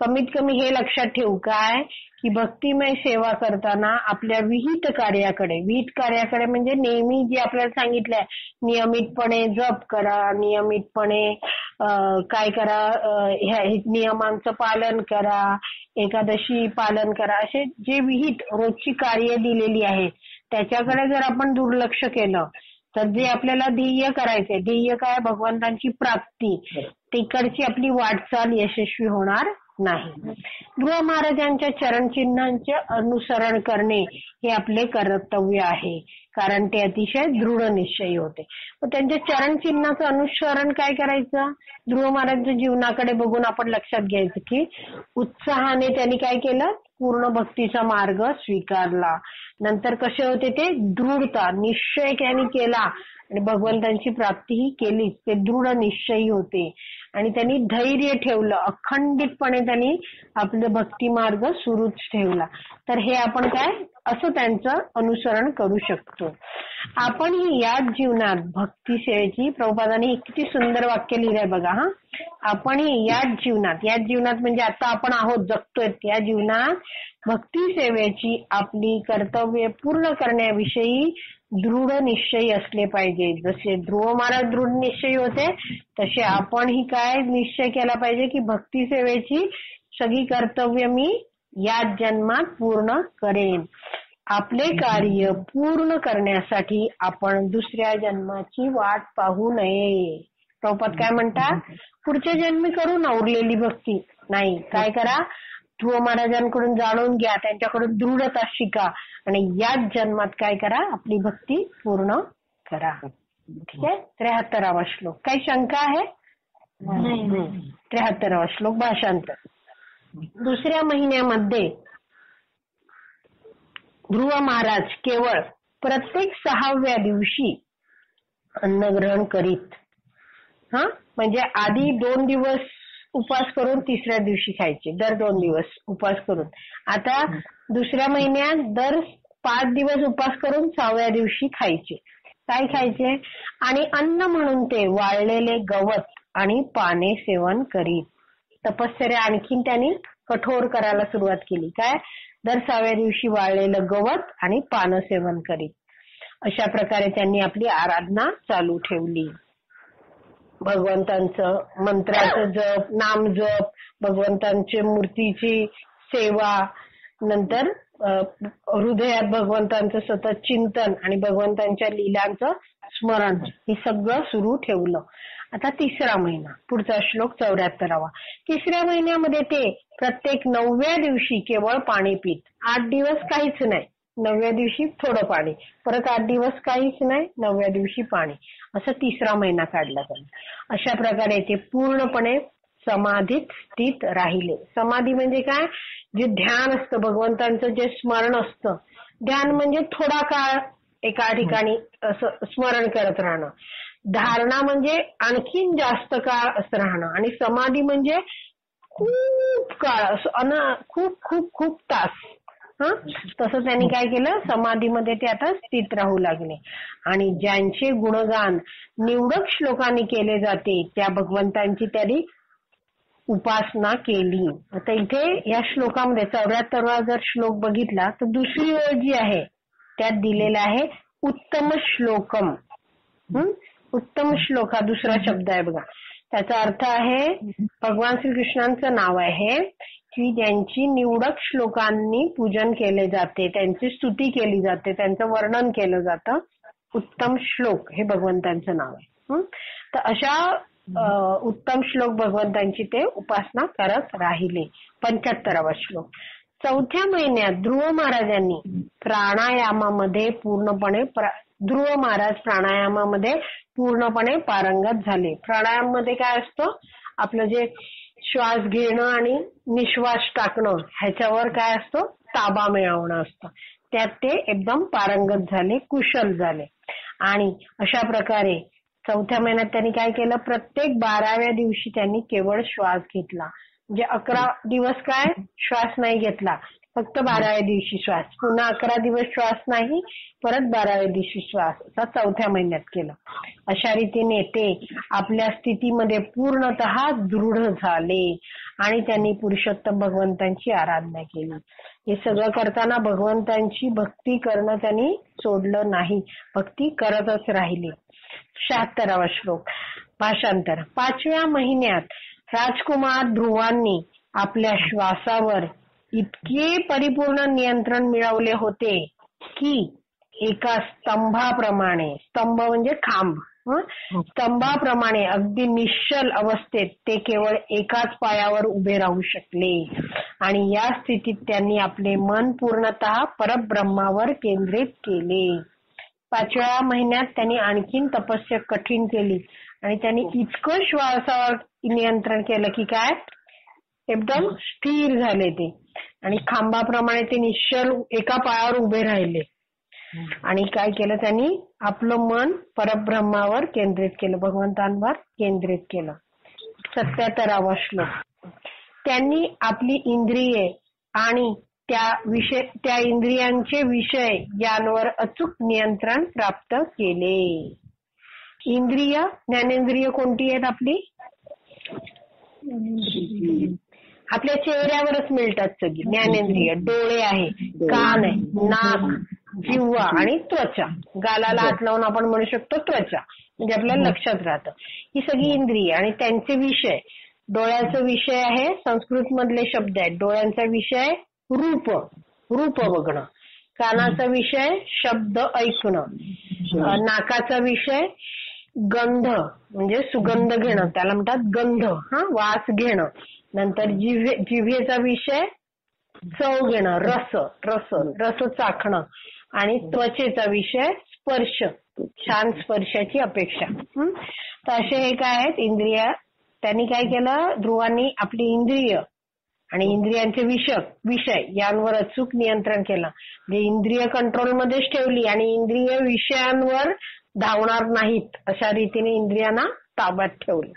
कमीत कमी हे लक्षात ठेवू काय, की भक्तिमय सेवा करताना आपल्या विहित कार्याकडे म्हणजे नेहमी जे आपल्याला सांगितलंय, नियमितपणे जप करा, नियमितपणे काय करा, ह्या नियमांचं पालन करा, एकादशी पालन करा, असे जे विहित रोजची कार्य दिलेली आहेत त्याच्याकडे जर आपण दुर्लक्ष केलं तर जे आपल्याला ध्येय करायचंय, ध्येय काय, भगवंतांची प्राप्ती, तिकडची आपली वाटचाल यशस्वी होणार नाही. ध्रुव महाराजांच्या चरणचिन्हांचे अनुसरण करणे हे आपले कर्तव्य आहे, कारण ते अतिशय दृढ निश्चयी होते. मग त्यांच्या चरणचिन्हाचं अनुसरण काय करायचं, ध्रुव महाराजांच्या जीवनाकडे बघून आपण लक्षात घ्यायचं की उत्साहाने त्यांनी काय केलं, पूर्ण भक्तीचा मार्ग स्वीकारला. नंतर कसे होते ते, दृढता, निश्चय त्यांनी केला आणि भगवंतांची प्राप्तीही केलीच. ते दृढ निश्चयी होते आणि त्यांनी धैर्य ठेवलं, अखंडितपणे त्यांनी आपलं भक्ती मार्ग सुरूच ठेवला. तर हे आपण काय असं त्यांचं अनुसरण करू शकतो. आपणही याच जीवनात भक्ती सेवेची, प्रभुपादांनी किती सुंदर वाक्य लिहिलंय बघा. आपणही याच जीवनात म्हणजे आता आपण आहोत, जगतोय, या जीवनात भक्ती सेवेची आपली कर्तव्य पूर्ण करण्याविषयी दृढ निश्चयी असले पाहिजे. जसे ध्रुव महाराज दृढ निश्चयी होते, तसे आपणही काय निश्चय केला पाहिजे की भक्ती सेवेची सगळी कर्तव्य मी याच जन्मात पूर्ण करेन. आपले कार्य पूर्ण करण्यासाठी आपण दुसऱ्या जन्माची वाट पाहू नये. प्रभुपाद काय म्हणतात, पुढच्या जन्मी करू ना उरलेली भक्ती, नाही, काय करा, ध्रुव महाराजांकडून जाणून घ्या, त्यांच्याकडून दृढता शिका आणि याच जन्मात काय करा, आपली भक्ती पूर्ण करा. ठीक आहे. 73वा श्लोक. काही शंका आहे? 73वा श्लोक भाषांतर. दुसऱ्या महिन्यामध्ये ध्रुव महाराज केवळ प्रत्येक 6व्या दिवशी अन्नग्रहण करीत. म्हणजे आधी 2 दिवस उपास करून तिसऱ्या दिवशी खायचे, दर 2 दिवस उपास करून. आता दुसऱ्या महिन्यात दर 5 दिवस उपास करून 6व्या दिवशी खायचे. काय खायचे? आणि अन्न म्हणून ते वाळलेले गवत आणि पाने सेवन करीत. तपश्चर्या आणखीन त्यांनी कठोर करायला सुरुवात केली. काय? दर 6व्या दिवशी वाळलेलं गवत आणि पानं सेवन करीत. अशा प्रकारे त्यांनी आपली आराधना चालू ठेवली. भगवंतांचं मंत्राचं जप, नाम जप, भगवंतांची मूर्तीची सेवा, नंतर हृदयात भगवंतांचं सतत चिंतन आणि भगवंतांच्या लीलांचं स्मरण, हे सगळं सुरू ठेवलं. आता तिसरा महिना, पुढचा श्लोक 74वा. तिसऱ्या महिन्यामध्ये ते प्रत्येक 9व्या दिवशी केवळ पाणी पित. 8 दिवस काहीच नाही, 9व्या दिवशी थोडं पाणी, परत 8 दिवस काहीच नाही, 9व्या दिवशी पाणी, असं तिसरा महिना काढला त्यांनी. अशा प्रकारे ते पूर्णपणे समाधीत स्थित राहिले. समाधी म्हणजे काय? जे ध्यान असतं, भगवंतांचं जे स्मरण असतं. ध्यान म्हणजे थोडा काळ एका ठिकाणी असं स्मरण करत राहणं. धारणा म्हणजे आणखीन जास्त काळ असं राहणं. आणि समाधी म्हणजे खूप काळ, खूप खूप खूप तास. तसं त्यांनी काय केलं, समाधीमध्ये ते आता स्थित राहू लागले. आणि ज्यांचे गुणगान निवडक श्लोकांनी केले जाते त्या भगवंतांची त्यांनी उपासना केली. आता इथे या श्लोकामध्ये 74वा जर श्लोक बघितला तर दुसरी ओळ जी आहे त्यात दिलेला आहे उत्तम श्लोकम. उत्तम श्लोक हा दुसरा शब्द आहे बघा. त्याचा अर्थ आहे, भगवान श्रीकृष्णांचं नाव आहे की ज्यांची निवडक श्लोकांनी पूजन केले जाते, त्यांची स्तुती केली जाते, त्यांचं वर्णन केलं जातं. उत्तम श्लोक हे भगवंतांचं नाव आहे. तर अशा उत्तम श्लोक भगवंतांची ते उपासना करत राहिले. 75वा श्लोक. चौथ्या महिन्यात ध्रुव महाराजांनी प्राणायामामध्ये ध्रुव महाराज प्राणायामामध्ये पूर्णपणे पारंगत झाले. प्राणायाम मध्ये काय असतं, आपलं जे श्वास घेणं आणि निश्वास टाकणं ह्याच्यावर काय असतं, ताबा मिळवणं असतं. त्यात ते एकदम पारंगत झाले, कुशल झाले. आणि अशा प्रकारे चौथ्या महिन्यात त्यांनी काय केलं, प्रत्येक 12व्या दिवशी त्यांनी केवळ श्वास घेतला. म्हणजे 11 दिवस काय श्वास नाही घेतला, फक्त 12व्या दिवशी श्वास, पुन्हा 11 दिवस श्वास नाही, परत 12व्या दिवशी श्वास, असा चौथ्या महिन्यात केलं. अशा रीतीने ते आपल्या स्थितीमध्ये पूर्णतः दृढ झाले आणि त्यांनी पुरुषोत्तम भगवंतांची आराधना केली. हे सगळं करताना भगवंतांची भक्ती करणं त्यांनी सोडलं नाही, भक्ती करतच राहिले. 76वा श्लोक. भाषांतर. 5व्या महिन्यात राजकुमार ध्रुवांनी आपल्या श्वासावर इतके परिपूर्ण नियंत्रण मिळवले होते की एका स्तंभाप्रमाणे, स्तंभ म्हणजे खांब, स्तंभाप्रमाणे अगदी निश्चल अवस्थेत ते केवळ एकाच पायावर उभे राहू शकले. आणि या स्थितीत त्यांनी आपले मन पूर्णतः परब्रह्मावर केंद्रित केले. 5व्या महिन्यात त्यांनी आणखीन तपस्या कठीण केली आणि त्यांनी इतकं श्वासावर नियंत्रण केलं की काय एकदम स्थिर झाले ते आणि खांबाप्रमाणे ते निश्चल एका पायावर उभे राहिले. आणि काय केलं, त्यांनी आपलं मन परब्रह्मावर केंद्रित केलं, भगवंतांवर केंद्रित केलं. 77वा श्लोक. त्यांनी आपली इंद्रिये आणि त्या इंद्रियांचे विषय यांवर अचूक नियंत्रण प्राप्त केले. इंद्रिय, ज्ञानेंद्रिय कोणती आहेत आपली, आपल्या चेहऱ्यावरच मिळतात सगळी ज्ञानेंद्रिय. डोळे आहे, कान आहे, नाक, जिव्हा आणि त्वचा. गालाला हात लावून आपण म्हणू शकतो त्वचा, म्हणजे आपल्याला लक्षात राहतं. ही सगळी इंद्रिय आणि त्यांचे विषय. डोळ्याचा विषय आहे, संस्कृत मधले शब्द आहेत. डोळ्यांचा विषय रूप बघणं. कानाचा विषय शब्द ऐकणं. नाकाचा विषय गंध म्हणजे सुगंध घेणं, त्याला म्हणतात गंध, वास घेणं. नंतर जिव्हेचा विषय चव घेणं, रस चाखणं. आणि त्वचेचा विषय स्पर्श, छान स्पर्शाची अपेक्षा. तर असे हे काय आहेत इंद्रिय. त्यांनी काय केलं, ध्रुवांनी आपली इंद्रिय आणि इंद्रियांचे विषय यांवर अचूक नियंत्रण केलं. म्हणजे इंद्रिय कंट्रोलमध्येच ठेवली आणि इंद्रिय विषयांवर धावणार नाहीत अशा रीतीने इंद्रियांना ताब्यात ठेवलं.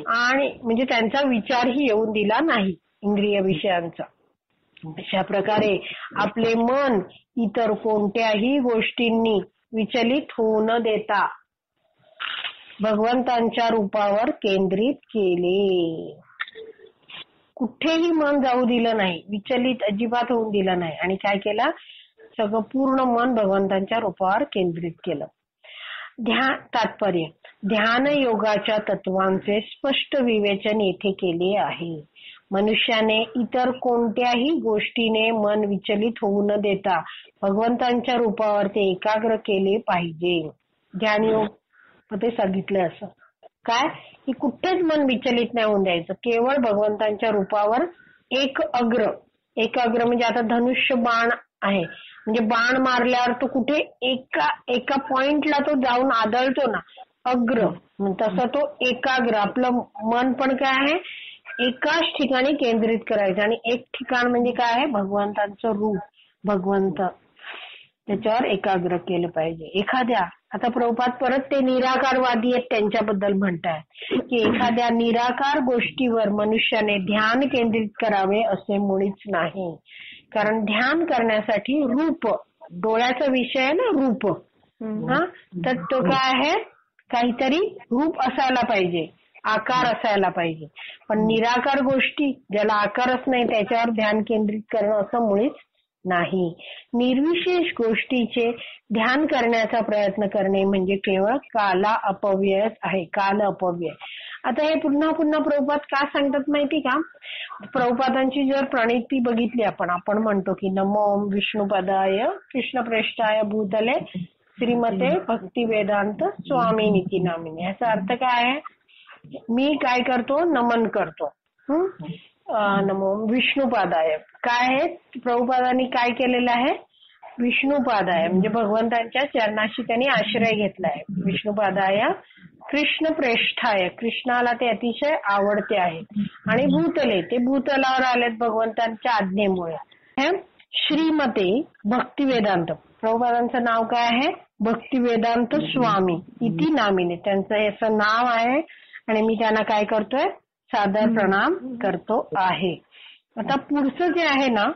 आणि म्हणजे त्यांचा विचारही येऊन दिला नाही इंद्रिय विषयांचा. अशा प्रकारे आपले मन इतर कोणत्याही गोष्टींनी विचलित होऊ न देता भगवंतांच्या रूपावर केंद्रित केले. कुठेही मन जाऊ दिलं नाही, विचलित अजिबात होऊन दिलं नाही. आणि काय केलं, सगळं पूर्ण मन भगवंतांच्या रूपावर केंद्रित केलं. तात्पर्य. ध्यान योगाच्या तत्वांचे स्पष्ट विवेचन येथे केले आहे. मनुष्याने इतर कोणत्याही गोष्टीने मन विचलित होऊ न देता भगवंतांच्या रूपावर ते एकाग्र केले पाहिजे. ध्यानयोग मध्ये सांगितलं असं काय की कुठेच मन विचलित नाही होऊन द्यायचं, केवळ भगवंतांच्या रूपावर एकाग्र म्हणजे आता धनुष्य बाण आहे, म्हणजे बाण मारल्यावर तो कुठे एका पॉइंटला तो जाऊन आदळतो ना, अग्र. तसं तो एकाग्र आपलं मन पण काय आहे, एकाच ठिकाणी केंद्रित करायचं. आणि एक ठिकाण म्हणजे काय आहे, भगवंतांचं रूप, भगवंत, त्याच्यावर एकाग्र केलं पाहिजे. आता प्रभुपाद परत ते निराकारवादी आहेत त्यांच्याबद्दल म्हणतायत की एखाद्या निराकार गोष्टीवर मनुष्याने ध्यान केंद्रित करावे असे मुळीच नाही. कारण ध्यान करण्यासाठी रूप, डोळ्याचा विषय आहे ना रूप, तर तो काय आहे, काहीतरी रूप असायला पाहिजे, आकार असायला पाहिजे. पण निराकार गोष्टी ज्याला आकारच नाही त्याच्यावर ध्यान केंद्रित करणं असं मुळीच नाही. निर्विशेष गोष्टीचे ध्यान करण्याचा प्रयत्न करणे म्हणजे केवळ काला अपव्ययच आहे, काल अपव्यय. आता हे पुन्हा प्रभुपाद का सांगतात माहिती का, प्रभुपादांची जर प्रणिती बघितली आपण म्हणतो की नमो विष्णुपदाय कृष्णप्रेष्ठाय भूतले श्रीमते भक्ती वेदांत स्वामी निती नामिनी. याचा अर्थ काय आहे मी काय करतो, नमन करतो. नमो विष्णुपादाय. काय आहे, प्रभुपादांनी काय केलेलं आहे, विष्णुपादाय म्हणजे भगवंतांच्या चरणाशी त्यांनी आश्रय घेतलाय. विष्णुपादाय कृष्ण प्रेष्ठाय, कृष्णाला ते अतिशय आवडते आहे. आणि भूतले, ते भूतलावर आलेत भगवंतांच्या आज्ञेमुळे. श्रीमते भक्तिवेदांत, प्रभुपादांचं नाव काय आहे, भक्तिवेदांत स्वामी इति नामिने, त्यांचं असं नाव आहे. आणि मी त्यांना काय करतोय, सादर प्रणाम करतो आहे. आता पुढचं जे आहे ना,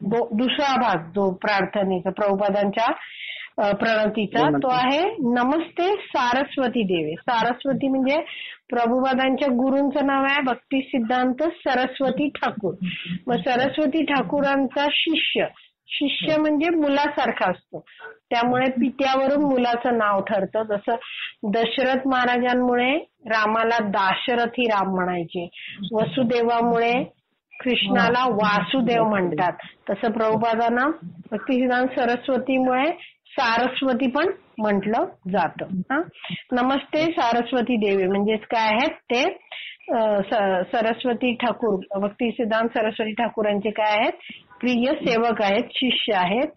दुसरा भाग जो प्रार्थनेचा प्रभुपादांच्या प्रणतीचा, तो आहे नमस्ते सारस्वती देवे. सारस्वती म्हणजे प्रभुपादांच्या गुरूंचं नाव आहे भक्ती सिद्धांत सरस्वती ठाकूर. मग सरस्वती ठाकूरांचा शिष्य, शिष्य म्हणजे मुलासारखा असतो, त्यामुळे पित्यावरून मुलाचं नाव ठरतं. जसं दशरथ महाराजांमुळे रामाला दाशरथी राम म्हणायचे, वसुदेवामुळे कृष्णाला वासुदेव म्हणतात, तसं प्रभुपादांना भक्तिसिद्धांत सरस्वतीमुळे सारस्वती पण म्हटलं जातं. नमस्ते सारस्वती देवी म्हणजेच काय आहेत ते सरस्वती ठाकूर, भक्तिसिद्धांत सरस्वती ठाकूरांचे काय आहेत, प्रिय सेवक आहेत, शिष्य आहेत.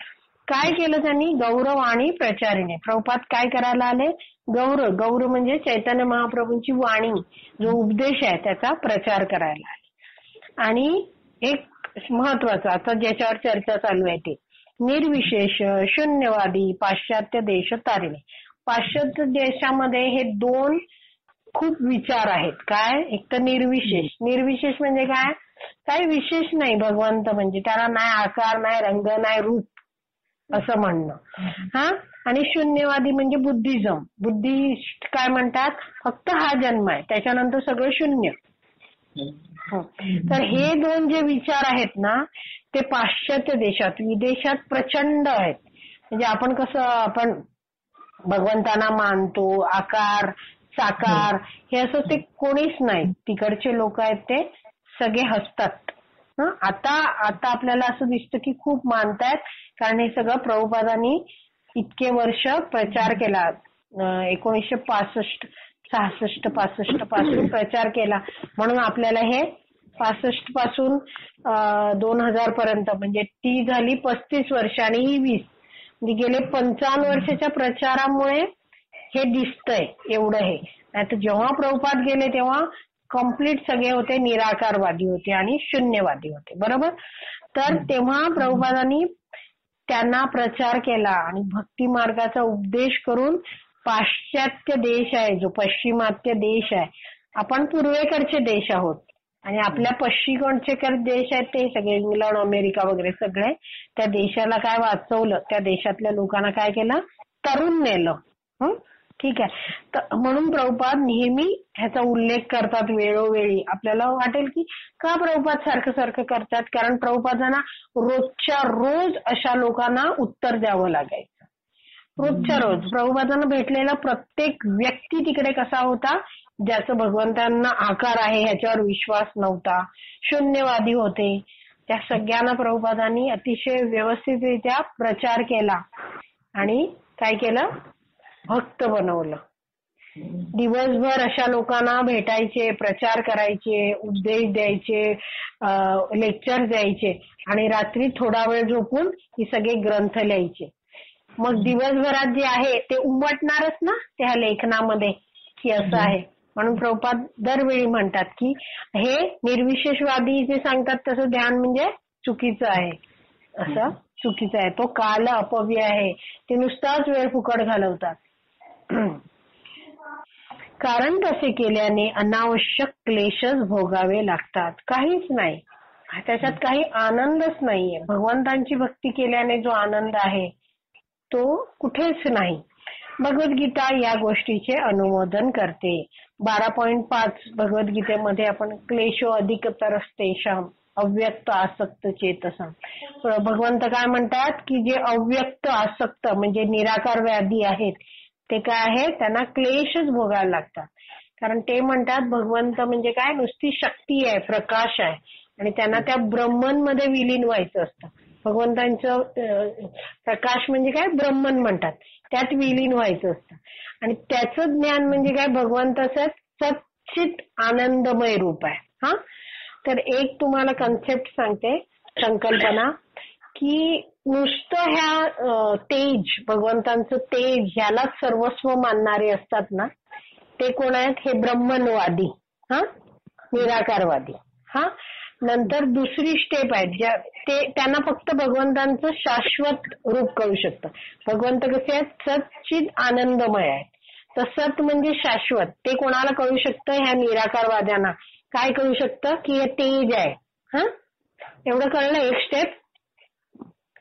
काय केलं त्यांनी, गौरव आणि प्रचारिणे. प्रभुपाद काय करायला आले, गौरव, गौरव म्हणजे चैतन्य महाप्रभूंची वाणी, जो उपदेश आहे त्याचा प्रचार करायला आले. आणि एक महत्वाचं आता ज्याच्यावर चर्चा चालू आहे ते निर्विशेष शून्यवादी पाश्चात्य देश तारिणे. पाश्चात्य देशामध्ये हे दोन खूप विचार आहेत. काय, एक तर निर्विशेष. निर्विशेष म्हणजे काय, काही विशेष नाही भगवंत, म्हणजे त्याला नाही आकार, नाही रंग, नाही रूप असं म्हणणं. आणि शून्यवादी म्हणजे बुद्धिझम. बुद्धिस्ट काय म्हणतात, फक्त हा जन्म आहे, त्याच्यानंतर सगळं शून्य. तर हे दोन जे विचार आहेत ना, ते पाश्चात्य देशात, विदेशात प्रचंड आहेत. म्हणजे आपण कसं आपण भगवंतांना मानतो, आकार साकार हे असं ते कोणीच नाही. तिकडचे लोक आहेत ते सगळे हसतात. आता आपल्याला असं दिसतं की खूप मानतायत, कारण हे सगळं प्रभुपादांनी इतके वर्ष प्रचार केला. 1965 पासून प्रचार केला, म्हणून आपल्याला हे 65 पासून 2000 पर्यंत म्हणजे ती झाली 35 वर्ष आणि ही 20, म्हणजे गेले 55 वर्षाच्या प्रचारामुळे हे दिसतंय एवढं. हे नाहीतर जेव्हा प्रभुपाद गेले तेव्हा कम्प्लीट सगळे होते निराकारवादी होते आणि शून्यवादी होते, बरोबर. तर तेव्हा प्रभुपादांनी त्यांना प्रचार केला आणि भक्ती मार्गाचा उपदेश करून पाश्चात्य देश आहे, जो पश्चिमात्य देश आहे, आपण पूर्वेकडचे देश आहोत आणि आपल्या पश्चिमकडचे देश आहेत ते सगळे इंग्लंड, अमेरिका वगैरे सगळे, त्या देशाला काय वाचवलं, त्या देशातल्या लोकांना काय केलं, तरुण नेलं. ठीक आहे. तर म्हणून प्रभुपाद नेहमी ह्याचा उल्लेख करतात वेळोवेळी. आपल्याला वाटेल की का प्रभुपाद सारखं सारखं करतात, कारण प्रभुपादांना रोजच्या रोज अशा लोकांना उत्तर द्यावं लागायचं. रोजच्या रोज प्रभुपादांना भेटलेला प्रत्येक व्यक्ती तिकडे कसा होता, ज्याचं भगवंतांना आकार आहे ह्याच्यावर विश्वास नव्हता, शून्यवादी होते. त्या सगळ्यांना प्रभुपादांनी अतिशय व्यवस्थितरित्या प्रचार केला आणि काय केलं, भक्त बनवलं. दिवसभर अशा लोकांना भेटायचे, प्रचार करायचे, उपदेश द्यायचे, लेक्चर द्यायचे आणि रात्री थोडा वेळ झोपून ही सगळे ग्रंथ लिहायचे. मग दिवसभरात जे आहे ते उमटणारच ना त्या लेखनामध्ये की असं आहे. म्हणून प्रभुपाद दरवेळी म्हणतात की हे निर्विशेषवादी जे सांगतात तसं ध्यान म्हणजे चुकीचं आहे, असं चुकीचं आहे. तो काल अपव्यय आहे, ते नुसताच वेळ फुकट घालवतात. कारण तसे केल्याने अनावश्यक क्लेशच भोगावे लागतात. काहीच नाही, त्याच्यात काही आनंदच नाहीये. भगवंतांची भक्ती केल्याने जो आनंद आहे तो कुठेच नाही. भगवद्गीता या गोष्टीचे अनुमोदन करते. 12.5 भगवद्गीतेमध्ये आपण क्लेशो अधिकतरस्तेषां अव्यक्त आसक्त चेतसं, भगवंत काय म्हणतात की जे अव्यक्त आसक्त म्हणजे निराकार व्याधी आहेत ते काय आहे, त्यांना क्लेशच भोगायला लागतात. कारण ते म्हणतात भगवंत म्हणजे काय, नुसती शक्ती आहे, प्रकाश आहे आणि त्यांना त्या ब्रह्मन मध्ये विलीन व्हायचं असतं. भगवंतांचं प्रकाश म्हणजे काय, ब्रह्मन म्हणतात, त्यात विलीन व्हायचं असतं. आणि त्याचं ज्ञान म्हणजे काय, भगवंत सच्चित आनंदमय रूप आहे. हा, तर एक तुम्हाला कन्सेप्ट सांगते, संकल्पना, की नुसतं ह्या तेज, भगवंतांचं तेज ह्यालाच सर्वस्व मानणारे असतात ना, ते कोण आहेत? हे ब्रह्मणवादी, हा, निराकारवादी. हा, नंतर दुसरी स्टेप आहे, ते त्यांना फक्त भगवंतांचं शाश्वत रूप कळू शकतं. भगवंत कसे आहेत? सच्चित आनंदमय आहेत. तर सत म्हणजे शाश्वत, ते कोणाला कळू शकतं? ह्या निराकारवाद्यांना. काय कळू शकतं? की हे तेज आहे. हा, एवढं कळलं एक स्टेप?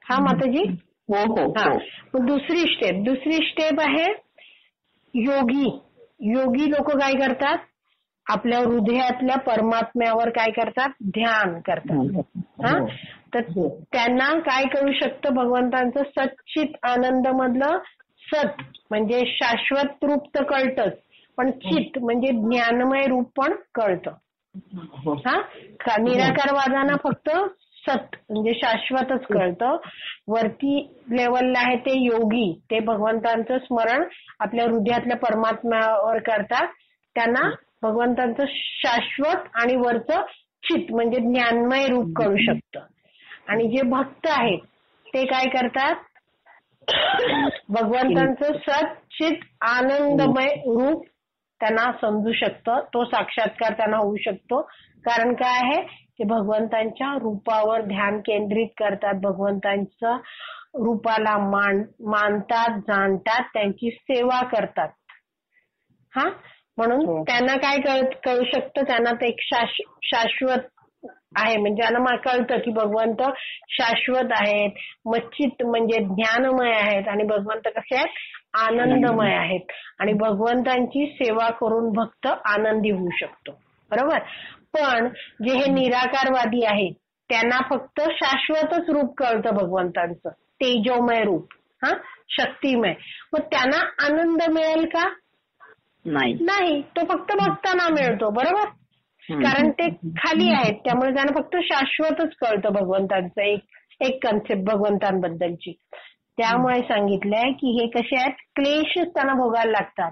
हा माताजी? हा. दुसरी स्टेप आहे योगी. योगी लोक काय करतात? आपल्या हृदयातल्या परमात्म्यावर काय करतात? ध्यान करतात. हा, तर त्यांना काय कळू शकतं? भगवंतांचं सच्चित आनंद मधलं सत म्हणजे शाश्वत रूप तर कळतंच, पण चित म्हणजे ज्ञानमय रूप पण कळतं. हा, निराकारवादांना फक्त सत म्हणजे शाश्वतच कळतं. वरती लेवलला आहे ते योगी, ते भगवंतांचं स्मरण आपल्या हृदयातल्या परमात्म्यावर करतात. त्यांना भगवंतांचं शाश्वत आणि वरचं चित म्हणजे ज्ञानमय रूप कळू शकतं. आणि जे भक्त आहेत ते काय करतात? भगवंतांचं सच्चित आनंदमय रूप त्यांना समजू शकतं, तो साक्षात्कार त्यांना होऊ शकतो. कारण काय आहे? ते भगवंतांच्या रूपावर ध्यान केंद्रित करतात, भगवंतांच्या रूपाला मानतात, जाणतात, त्यांची सेवा करतात. हा, म्हणून त्यांना काय कळू शकतं? त्यांना ते एक शाश्वत आहे, म्हणजे त्यांना कळतं की भगवंत शाश्वत आहेत, मच्चित म्हणजे ज्ञानमय आहेत, आणि भगवंत कसे आहेत? आनंदमय आहेत. आणि भगवंतांची सेवा करून भक्त आनंदी होऊ शकतो. बरोबर. पण जे हे निराकारवादी आहेत त्यांना फक्त शाश्वतच रूप कळतं भगवंतांचं, तेजोमय रूप, हा, शक्तिमय. मग त्यांना आनंद मिळेल का? नाही, तो फक्त भक्तांना मिळतो. बरोबर. कारण ते खाली आहेत, त्यामुळे त्यांना फक्त शाश्वतच कळतं भगवंतांचं. एक कन्सेप्ट भगवंतांबद्दलची. त्यामुळे सांगितलंय की हे कसे आहेत? क्लेशच त्यांना भोगायला लागतात,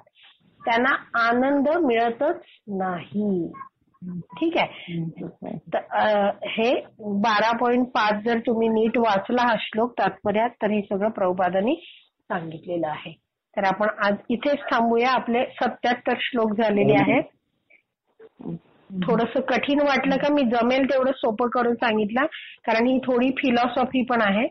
त्यांना आनंद मिळतच नाही. ठीक आहे. तर हे 12.5 जर तुम्ही नीट वाचला हा श्लोक तात्पर्यात, तर हे सगळं प्रभुपादांनी सांगितलेलं आहे. तर आपण आज इथेच थांबूया. आपले 77 श्लोक झालेले आहेत. थोडंसं कठीण वाटलं का? मी जमेल तेवढं सोपं करून सांगितलं, कारण ही थोडी फिलॉसॉफी पण आहे.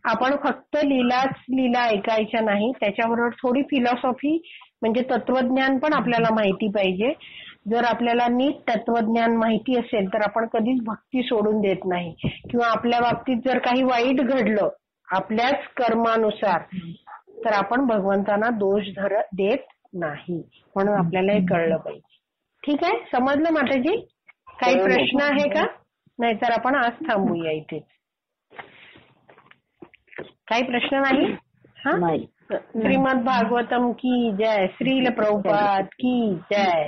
आपण फक्त लीला ऐकायच्या नाही, त्याच्याबरोबर थोडी फिलॉसॉफी म्हणजे तत्वज्ञान पण आपल्याला माहिती पाहिजे. जर आपल्याला नीट तत्वज्ञान माहिती असेल तर आपण कधीच भक्ती सोडून देत नाही, किंवा आपल्या बाबतीत जर काही वाईट घडलं आपल्याच कर्मानुसार तर आपण भगवंतांना दोष देत नाही. म्हणून आपल्याला हे कळलं पाहिजे. ठीक आहे, समजलं माताजी? काही प्रश्न आहे का? नाहीतर आपण आज थांबूया इथे. काही प्रश्न नाही? हा, श्रीमद भागवतम की जय. श्रील प्रभुपाद की जय.